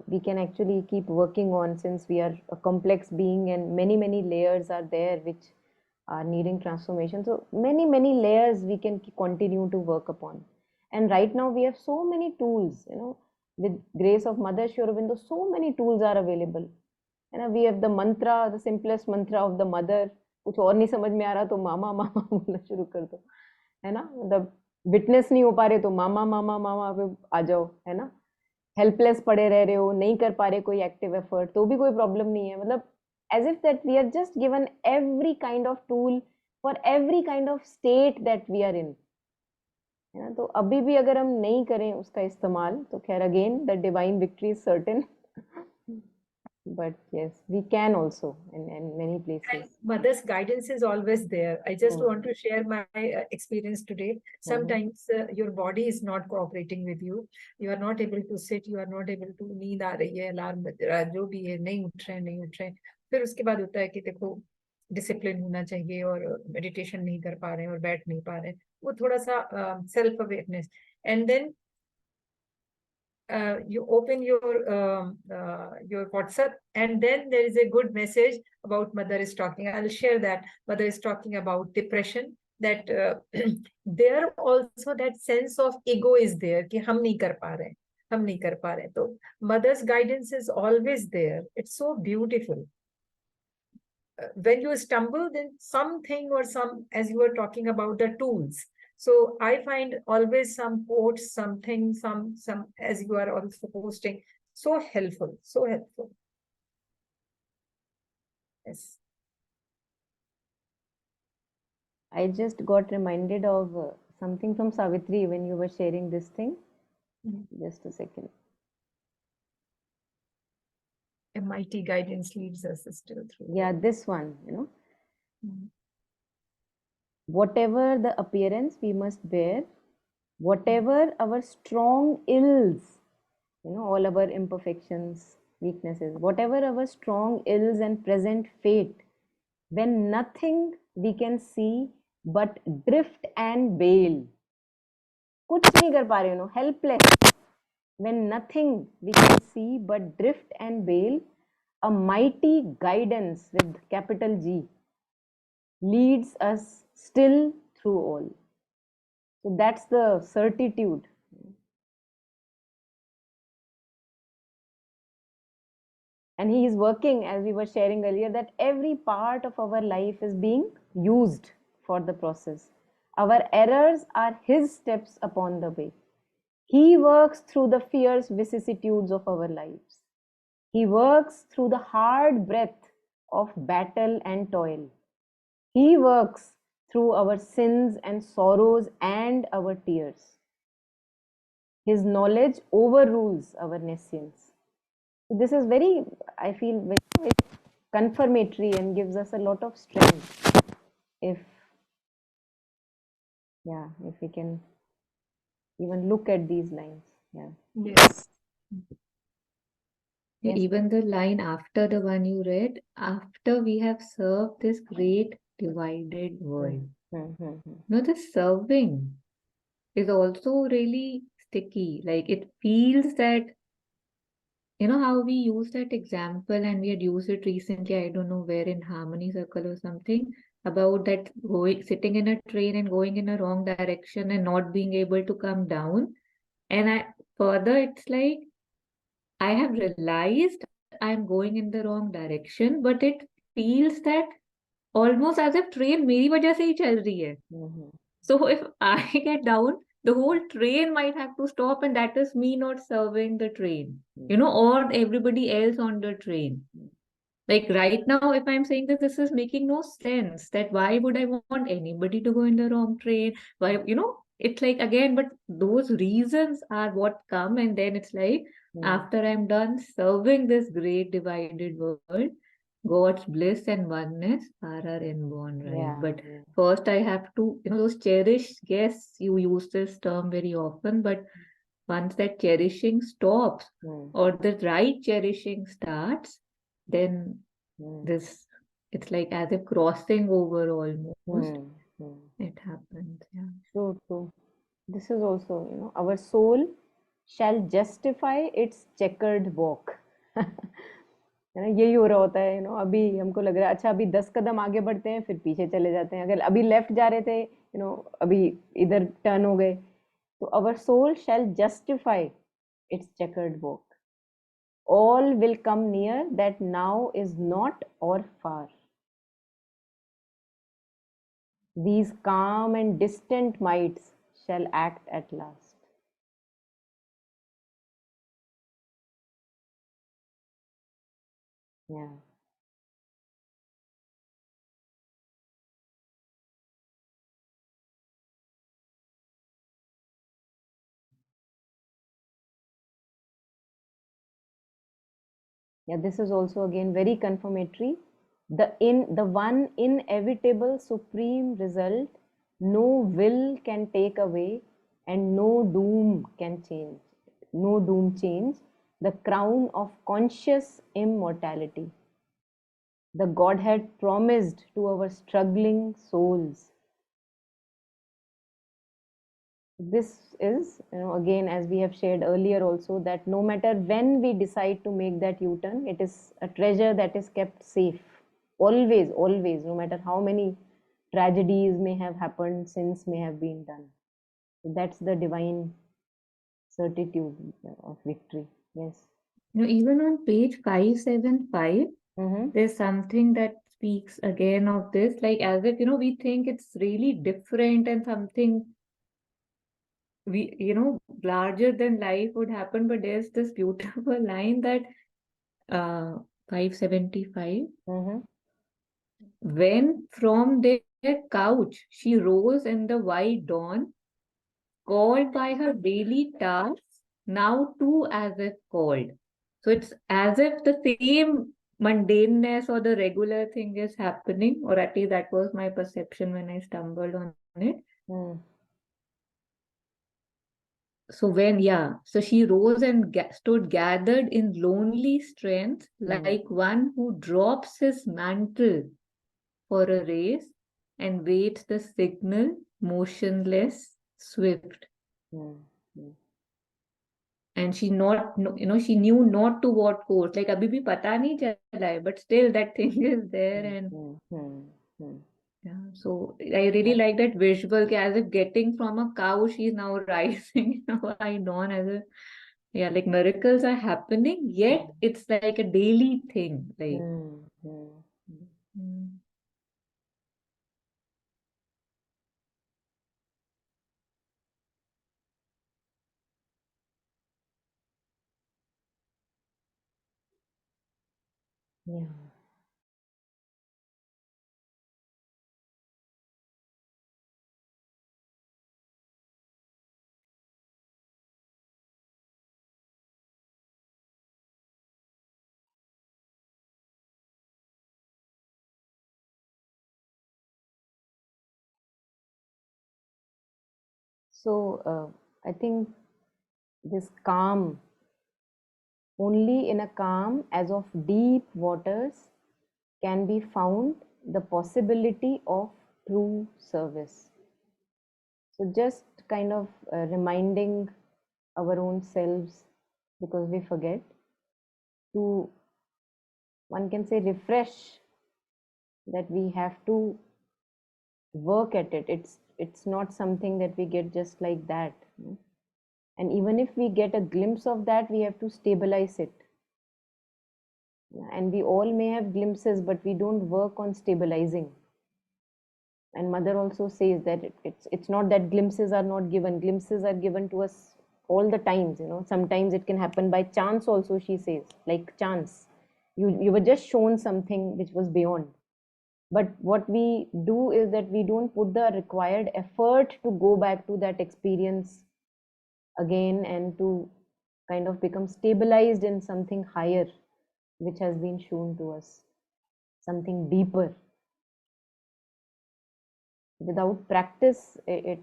we can actually keep working on, since we are a complex being and many layers are there which are needing transformation. So many layers we can continue to work upon. And right now we have so many tools, with grace of Mother Shri Aurobindo, so many tools are available. We have the mantra, the simplest mantra of the mother. कुछ और नहीं समझ में आ रहा तो मामा मामा बोलना शुरू कर दो, है ना. मतलब विटनेस नहीं हो पा रहे तो मामा मामा मामा पे आ जाओ, है ना. हेल्पलेस पड़े रह रहे हो, नहीं कर पा रहे कोई एक्टिव एफर्ट, तो भी कोई प्रॉब्लम नहीं है. मतलब as if that we are just given every kind of tool for every kind of state that we are in, है ना. तो अभी भी अगर हम नहीं करें उसका इस्तेमाल, तो खैर again the divine victory is certain. But yes, we can also in many places. And mother's guidance is always there. I just want to share my experience today. Sometimes your body is not cooperating with you. You are not able to sit. You are not able to. नींद आ रही है, alarm बज रहा है, जो भी है, नहीं उठ रहे. फिर उसके बाद होता है कि देखो डिसिप्लिन होना चाहिए और मेडिटेशन नहीं कर पा रहे हैं और बैठ नहीं पा रहे हैं. वो थोड़ा सा self awareness. And then you open your WhatsApp, and then there is a good message about mother is talking. I'll share that. Mother is talking about depression, that there also that sense of ego is there कि हम नहीं कर पा रहे. तो mother's guidance is always there. It's so beautiful. When you stumble, then something or some, as you were talking about the tools. So I find always some quotes, something, some, as you are also posting, so helpful. Yes. I just got reminded of something from Savitri when you were sharing this thing. Just a second. A mighty guidance leads us still through. Yeah, this one, Whatever the appearance we must bear, whatever our strong ills, all our imperfections, weaknesses, whatever our strong ills and present fate, when nothing we can see but drift and bail. कुछ नहीं कर पा रहे, helpless. When nothing we can see but drift and bail, a mighty guidance with capital G leads us still through all. So that's the certitude. And he is working, as we were sharing earlier, that every part of our life is being used for the process. Our errors are his steps upon the way. He works through the fierce vicissitudes of our lives. He works through the hard breath of battle and toil. He works through our sins and sorrows and our tears. His knowledge overrules our nescience. This is very, I feel, very, very confirmatory and gives us a lot of strength if, yeah, if we can even look at these lines. Yeah. Yes. Yeah, Yes. even the line after the one you read, after we have served this great divided world. No, the serving is also really sticky. Like it feels that, you know, how we use that example and we had used it recently, I don't know where, in Harmony Circle or something, about that going, sitting in a train and going in a wrong direction and not being able to come down. And further, it's like, I have realized I'm going in the wrong direction, but it feels that almost as if train मेरी वजह से ही चल रही है. So if I get down, the whole train might have to stop, and that is me not serving the train, you know, or everybody else on the train. Like right now, if I'm saying that, this is making no sense. That why would I want anybody to go in the wrong train? Why, you know, it's like again, but those reasons are what come, and then it's like, after I'm done serving this great divided world, God's bliss and oneness are our inborn right. Yeah, But yeah. first I have to, you know, those cherished, yes, you use this term very often, but once that cherishing stops or the right cherishing starts, then this, it's like as if crossing over almost. It happens. Yeah. True. This is also, our soul shall justify its checkered walk. है ना, यही हो रहा होता है, अभी हमको लग रहा है अच्छा अभी 10 कदम आगे बढ़ते हैं, फिर पीछे चले जाते हैं, अगर अभी लेफ्ट जा रहे थे, अभी इधर टर्न हो गए, तो our soul shall justify its checkered walk. All will come near that now is not or far. These calm and distant mights shall act at last. Yeah. Yeah, this is also again very confirmatory. The one inevitable supreme result, no will can take away, and no doom can change. No doom change. The crown of conscious immortality. The Godhead promised to our struggling souls. This is, again, as we have shared earlier also, that no matter when we decide to make that U-turn, it is a treasure that is kept safe. Always, always, no matter how many tragedies may have happened, sins may have been done. So that's the divine certitude of victory. Yes. You know, even on page 575, there's something that speaks again of this, like as if, we think it's really different and something larger than life would happen, but there's this beautiful line that 575, when from their couch she rose in the white dawn, called by her daily tasks, now too as if called. So it's as if the same mundaneness or the regular thing is happening, or at least that was my perception when I stumbled on it. So so she rose and stood gathered in lonely strength, like one who drops his mantle for a race and waits the signal, motionless, swift. And she she knew not to what course. Like abhi bhi pata nahi chala hai, but still that thing is there. And yeah, so I really like that visual, as if getting from a cow, she's now rising in a white dawn, as if, like miracles are happening, yet it's like a daily thing. Like, Yeah. So I think this calm, only in a calm as of deep waters can be found the possibility of true service. So just kind of reminding our own selves, because we forget, to, one can say, refresh, that we have to work at it. It's not something that we get just like that. And even if we get a glimpse of that, we have to stabilize it. And we all may have glimpses, but we don't work on stabilizing. And mother also says that it's not that glimpses are not given. Glimpses are given to us all the times. Sometimes it can happen by chance also, she says, like chance. You were just shown something which was beyond. But what we do is that we don't put the required effort to go back to that experience again and to kind of become stabilized in something higher which has been shown to us, something deeper. Without practice, it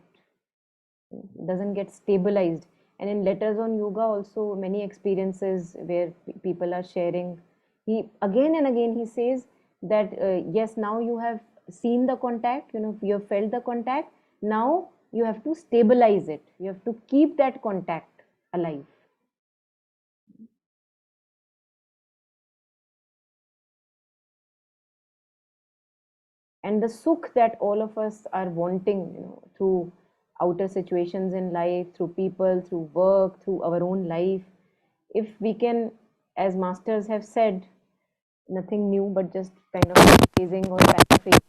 doesn't get stabilized. And in Letters on Yoga also, many experiences where people are sharing, he again and again he says that yes, now you have seen the contact, you have felt the contact, now you have to stabilize it, you have to keep that contact alive. And the sukh that all of us are wanting, through outer situations in life, through people, through work, through our own life, if we can, as masters have said, nothing new but just kind of paraphrasing or paraphrase,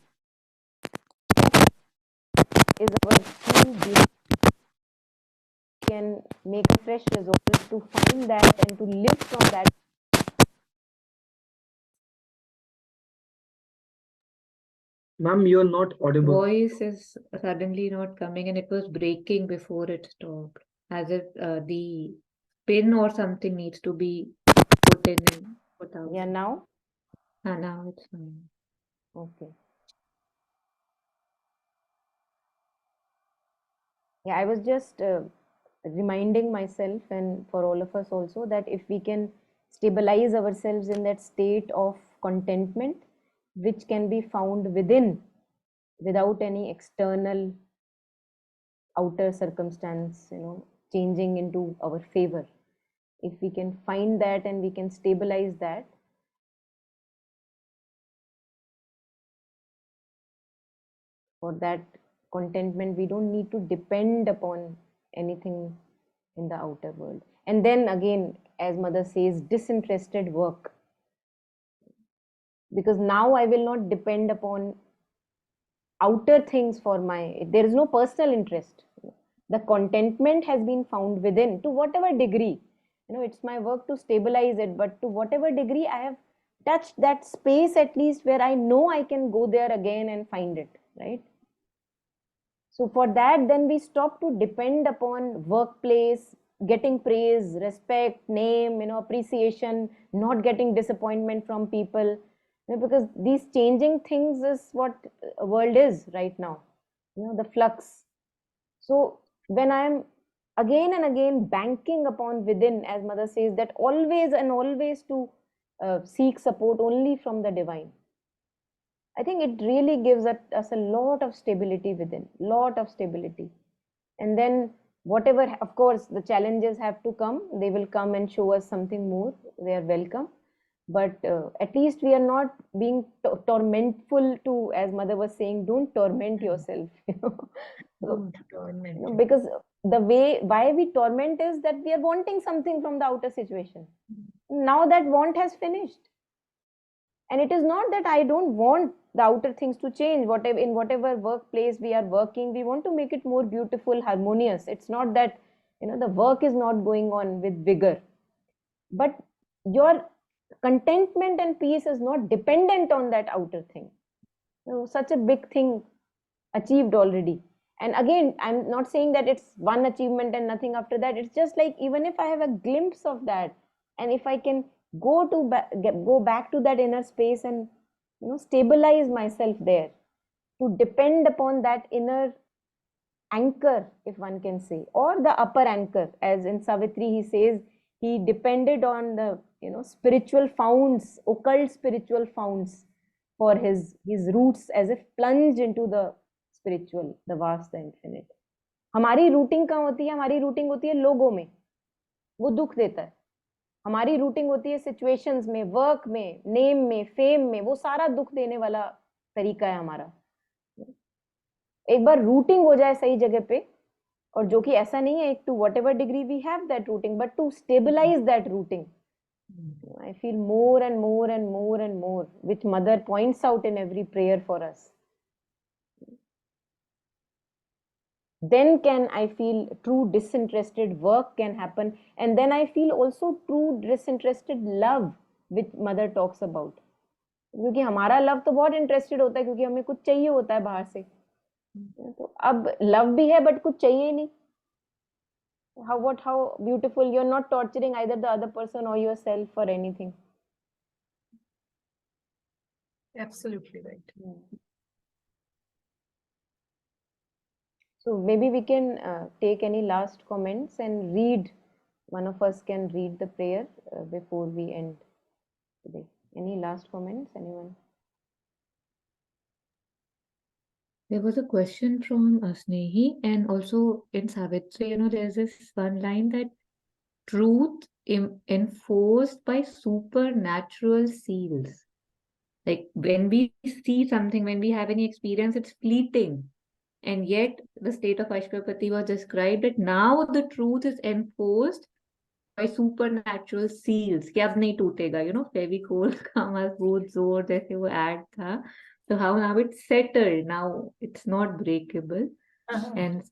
is our true beauty. We can make a fresh resolve to find that and to live from that. Ma'am, you're not audible. Voice is suddenly not coming, and it was breaking before it stopped, as if the pin or something needs to be put in and put out. Yeah, now? Now it's fine. Okay. Yeah, I was just reminding myself, and for all of us also, that if we can stabilize ourselves in that state of contentment, which can be found within, without any external outer circumstance, changing into our favor. If we can find that and we can stabilize that, for that contentment, we don't need to depend upon anything in the outer world. And then again, as mother says, disinterested work. Because now I will not depend upon outer things for there is no personal interest. The contentment has been found within, to whatever degree. It's my work to stabilize it, but to whatever degree I have touched that space, at least where I know I can go there again and find it, right? So for that, then we stop to depend upon workplace, getting praise, respect, name, appreciation, not getting disappointment from people. Because these changing things is what world is right now, the flux. So when I'm again and again banking upon within, as mother says, that always and always to seek support only from the divine, I think it really gives us a lot of stability within, lot of stability. And then whatever, of course, the challenges have to come, they will come and show us something more, they are welcome. But at least we are not being tormentful to, as mother was saying, don't torment yourself. Don't torment. Because the why we torment is that we are wanting something from the outer situation. Now that want has finished. And it is not that I don't want the outer things to change. In whatever workplace we are working, we want to make it more beautiful, harmonious. It's not that the work is not going on with vigor, but your contentment and peace is not dependent on that outer thing. Such a big thing achieved already. And again, I'm not saying that it's one achievement and nothing after that. It's just like, even if I have a glimpse of that, and if I can go back to that inner space and stabilize myself there, to depend upon that inner anchor, if one can say, or the upper anchor. As in Savitri, he says he depended on the spiritual founts, occult spiritual founts, for his roots as if plunged into the spiritual, the vast, the infinite. हमारी routing कहाँ होती है? हमारी routing होती है लोगों में, वो दुख देता है. हमारी रूटिंग होती है सिचुएशंस में, वर्क में, नेम में, फेम में, वो सारा दुख देने वाला तरीका है हमारा. एक बार रूटिंग हो जाए सही जगह पे, और जो कि ऐसा नहीं है, to whatever degree we have that rooting, but to stabilise that rooting, I feel more and more and more and more, which mother points out in every prayer for us. Then can I feel true disinterested work can happen, and then I feel also true disinterested love, which mother talks about. क्योंकि हमारा love तो बहुत interested होता है, क्योंकि हमें कुछ चाहिए होता है बाहर से. तो अब लव भी है बट कुछ चाहिए नहीं. How beautiful, you're not torturing either the other person or yourself for anything. Absolutely right. So maybe we can take any last comments and read. One of us can read the prayer before we end today. Any last comments, anyone? There was a question from Snehi, and also in Savitri, there's this one line that truth enforced by supernatural seals. Like when we see something, when we have any experience, it's fleeting. And yet the state of Ashwapati was described that now the truth is enforced by supernatural seals. कि अब नहीं टूटेगा, फेविकोल का मजबूत जोर जैसे वो add था. So how now it's settled, now it's not breakable. And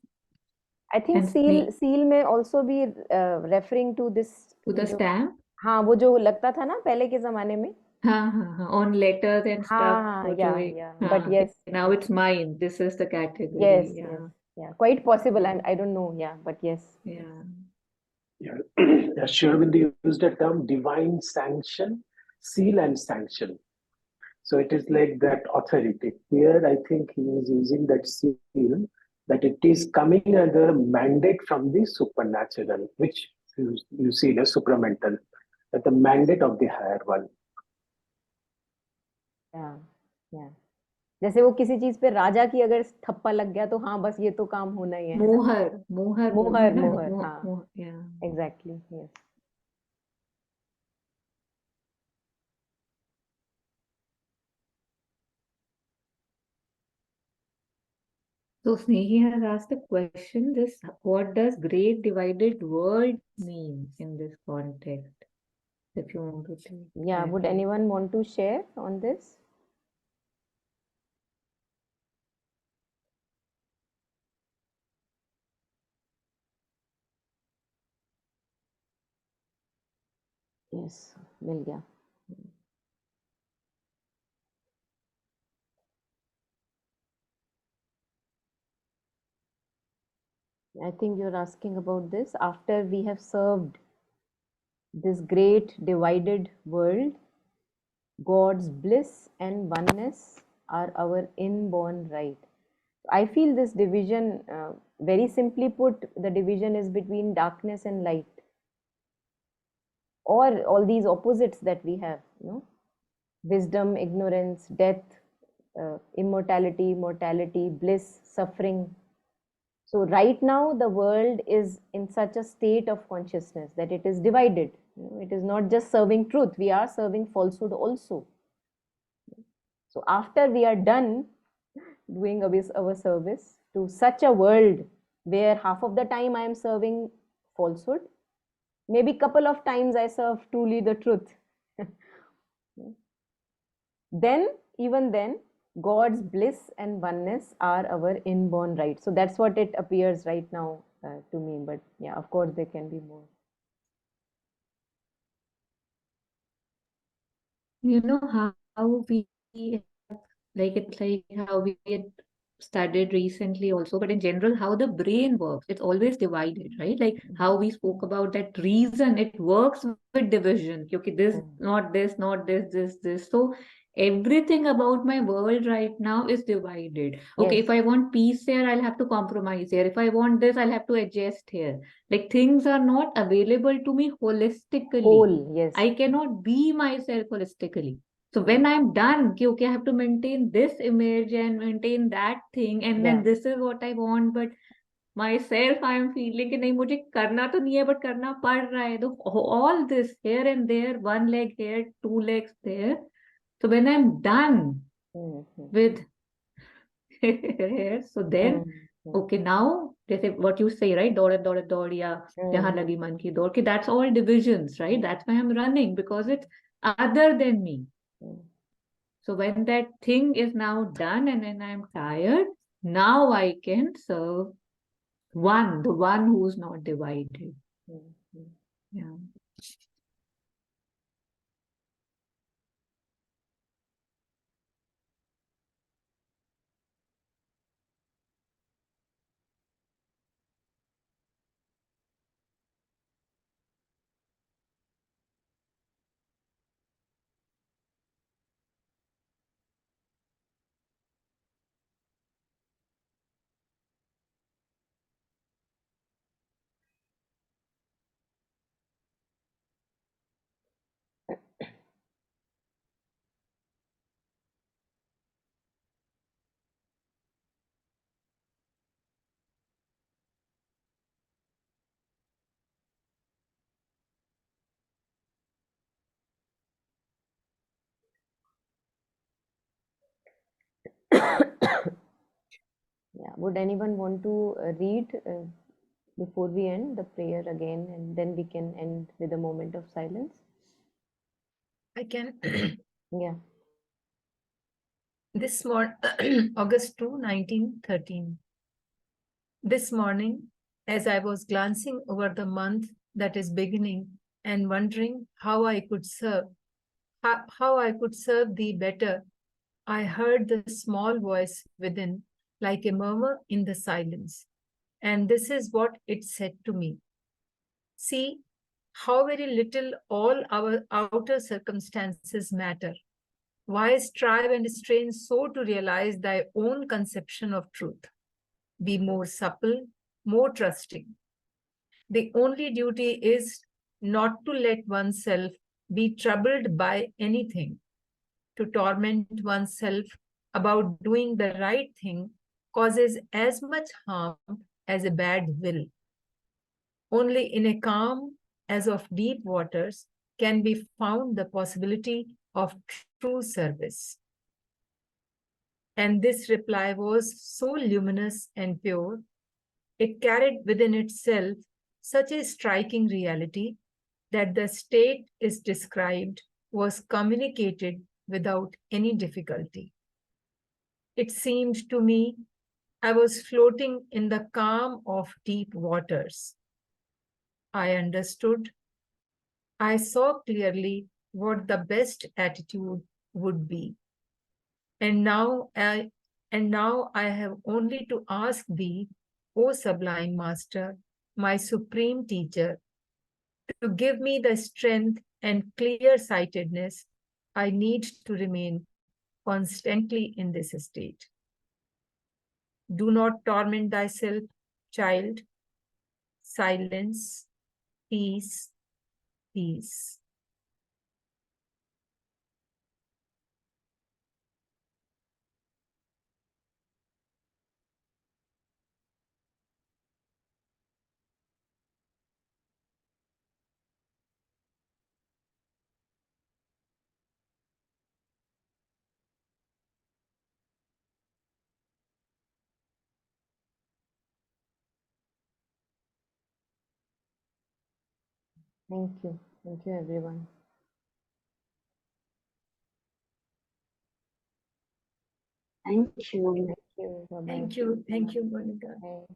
I think seal may also be referring to this, to the stamp. हाँ, वो जो लगता था ना पहले के जमाने में. हाँ, on letters and stuff. Yeah. But yes, now it's mine. This is the category. Yes, yeah. Quite possible. I don't know. Yeah, but yes. Yeah. Shrivindu used the term divine sanction, seal and sanction. So it is like that authority. Here, I think he is using that seal, that it is coming as a mandate from the supernatural, which you see as supramental, that the mandate of the higher one. Yeah. जैसे वो किसी चीज पे राजा की अगर थप्पा लग गया तो हाँ बस ये तो काम होना ही है. मोहर. हाँ. Exactly. Yes. So Snehi has asked a question, what does great divided world mean in this context? If you want to take. Yeah, would anyone want to share on this? Yes, मिल गया. I think you're asking about this. After we have served this great divided world, God's bliss and oneness are our inborn right. I feel this division, very simply put, the division is between darkness and light, or all these opposites that we have, wisdom, ignorance, death, immortality, mortality, bliss, suffering. So right now the world is in such a state of consciousness that it is divided. It is not just serving truth, we are serving falsehood also. So after we are done doing our service to such a world where half of the time I am serving falsehood, maybe couple of times I serve truly the truth. Even then, God's bliss and oneness are our inborn right. So that's what it appears right now to me. But yeah, of course, there can be more. How we it's like how we had studied recently also, but in general, how the brain works, it's always divided, right? Like how we spoke about that reason, it works with division. Okay, this, not this, not this, this. So everything about my world right now is divided. Okay, Yes. if I want peace here, I'll have to compromise here. If I want this, I'll have to adjust here. Like things are not available to me holistically. Whole, yes. I cannot be myself holistically. So when I'm done, okay, I have to maintain this image and maintain that thing, and then Yeah. this is what I want, but myself I am feeling कि नहीं मुझे करना तो नहीं है but करना पड़ रहा है. तो all this here and there, one leg here, two legs there. So when I'm done Mhm. with here, so then Mhm. okay, now जैसे what you say, right, दौड़ या जहाँ Mhm. लगी मन की दौड़, कि that's all divisions, right? That's why I'm running, because it's other than me. Mhm. So when that thing is now done and when I'm tired, now I can serve the one who's not divided. Mhm. Yeah. Yeah. Would anyone want to read before we end the prayer again, and then we can end with a moment of silence? I can. Yeah. This morning, August 2, 1913. This morning, as I was glancing over the month that is beginning and wondering how I could serve, how I could serve thee better, I heard the small voice within, like a murmur in the silence. And this is what it said to me. See how very little all our outer circumstances matter. Why strive and strain so to realize thy own conception of truth? Be more supple, more trusting. The only duty is not to let oneself be troubled by anything. To torment oneself about doing the right thing causes as much harm as a bad will. Only in a calm as of deep waters can be found the possibility of true service. And this reply was so luminous and pure, it carried within itself such a striking reality that the state is described was communicated without any difficulty. It seemed to me I was floating in the calm of deep waters. I understood. I saw clearly what the best attitude would be. And now I have only to ask thee, O Sublime Master, my supreme teacher, to give me the strength and clear-sightedness I need to remain constantly in this state. Do not torment thyself, child. Silence, peace, peace. Thank you. Thank you, everyone. Thank you. Thank you. Bye bye. Thank you. Thank you, Monica. Bye.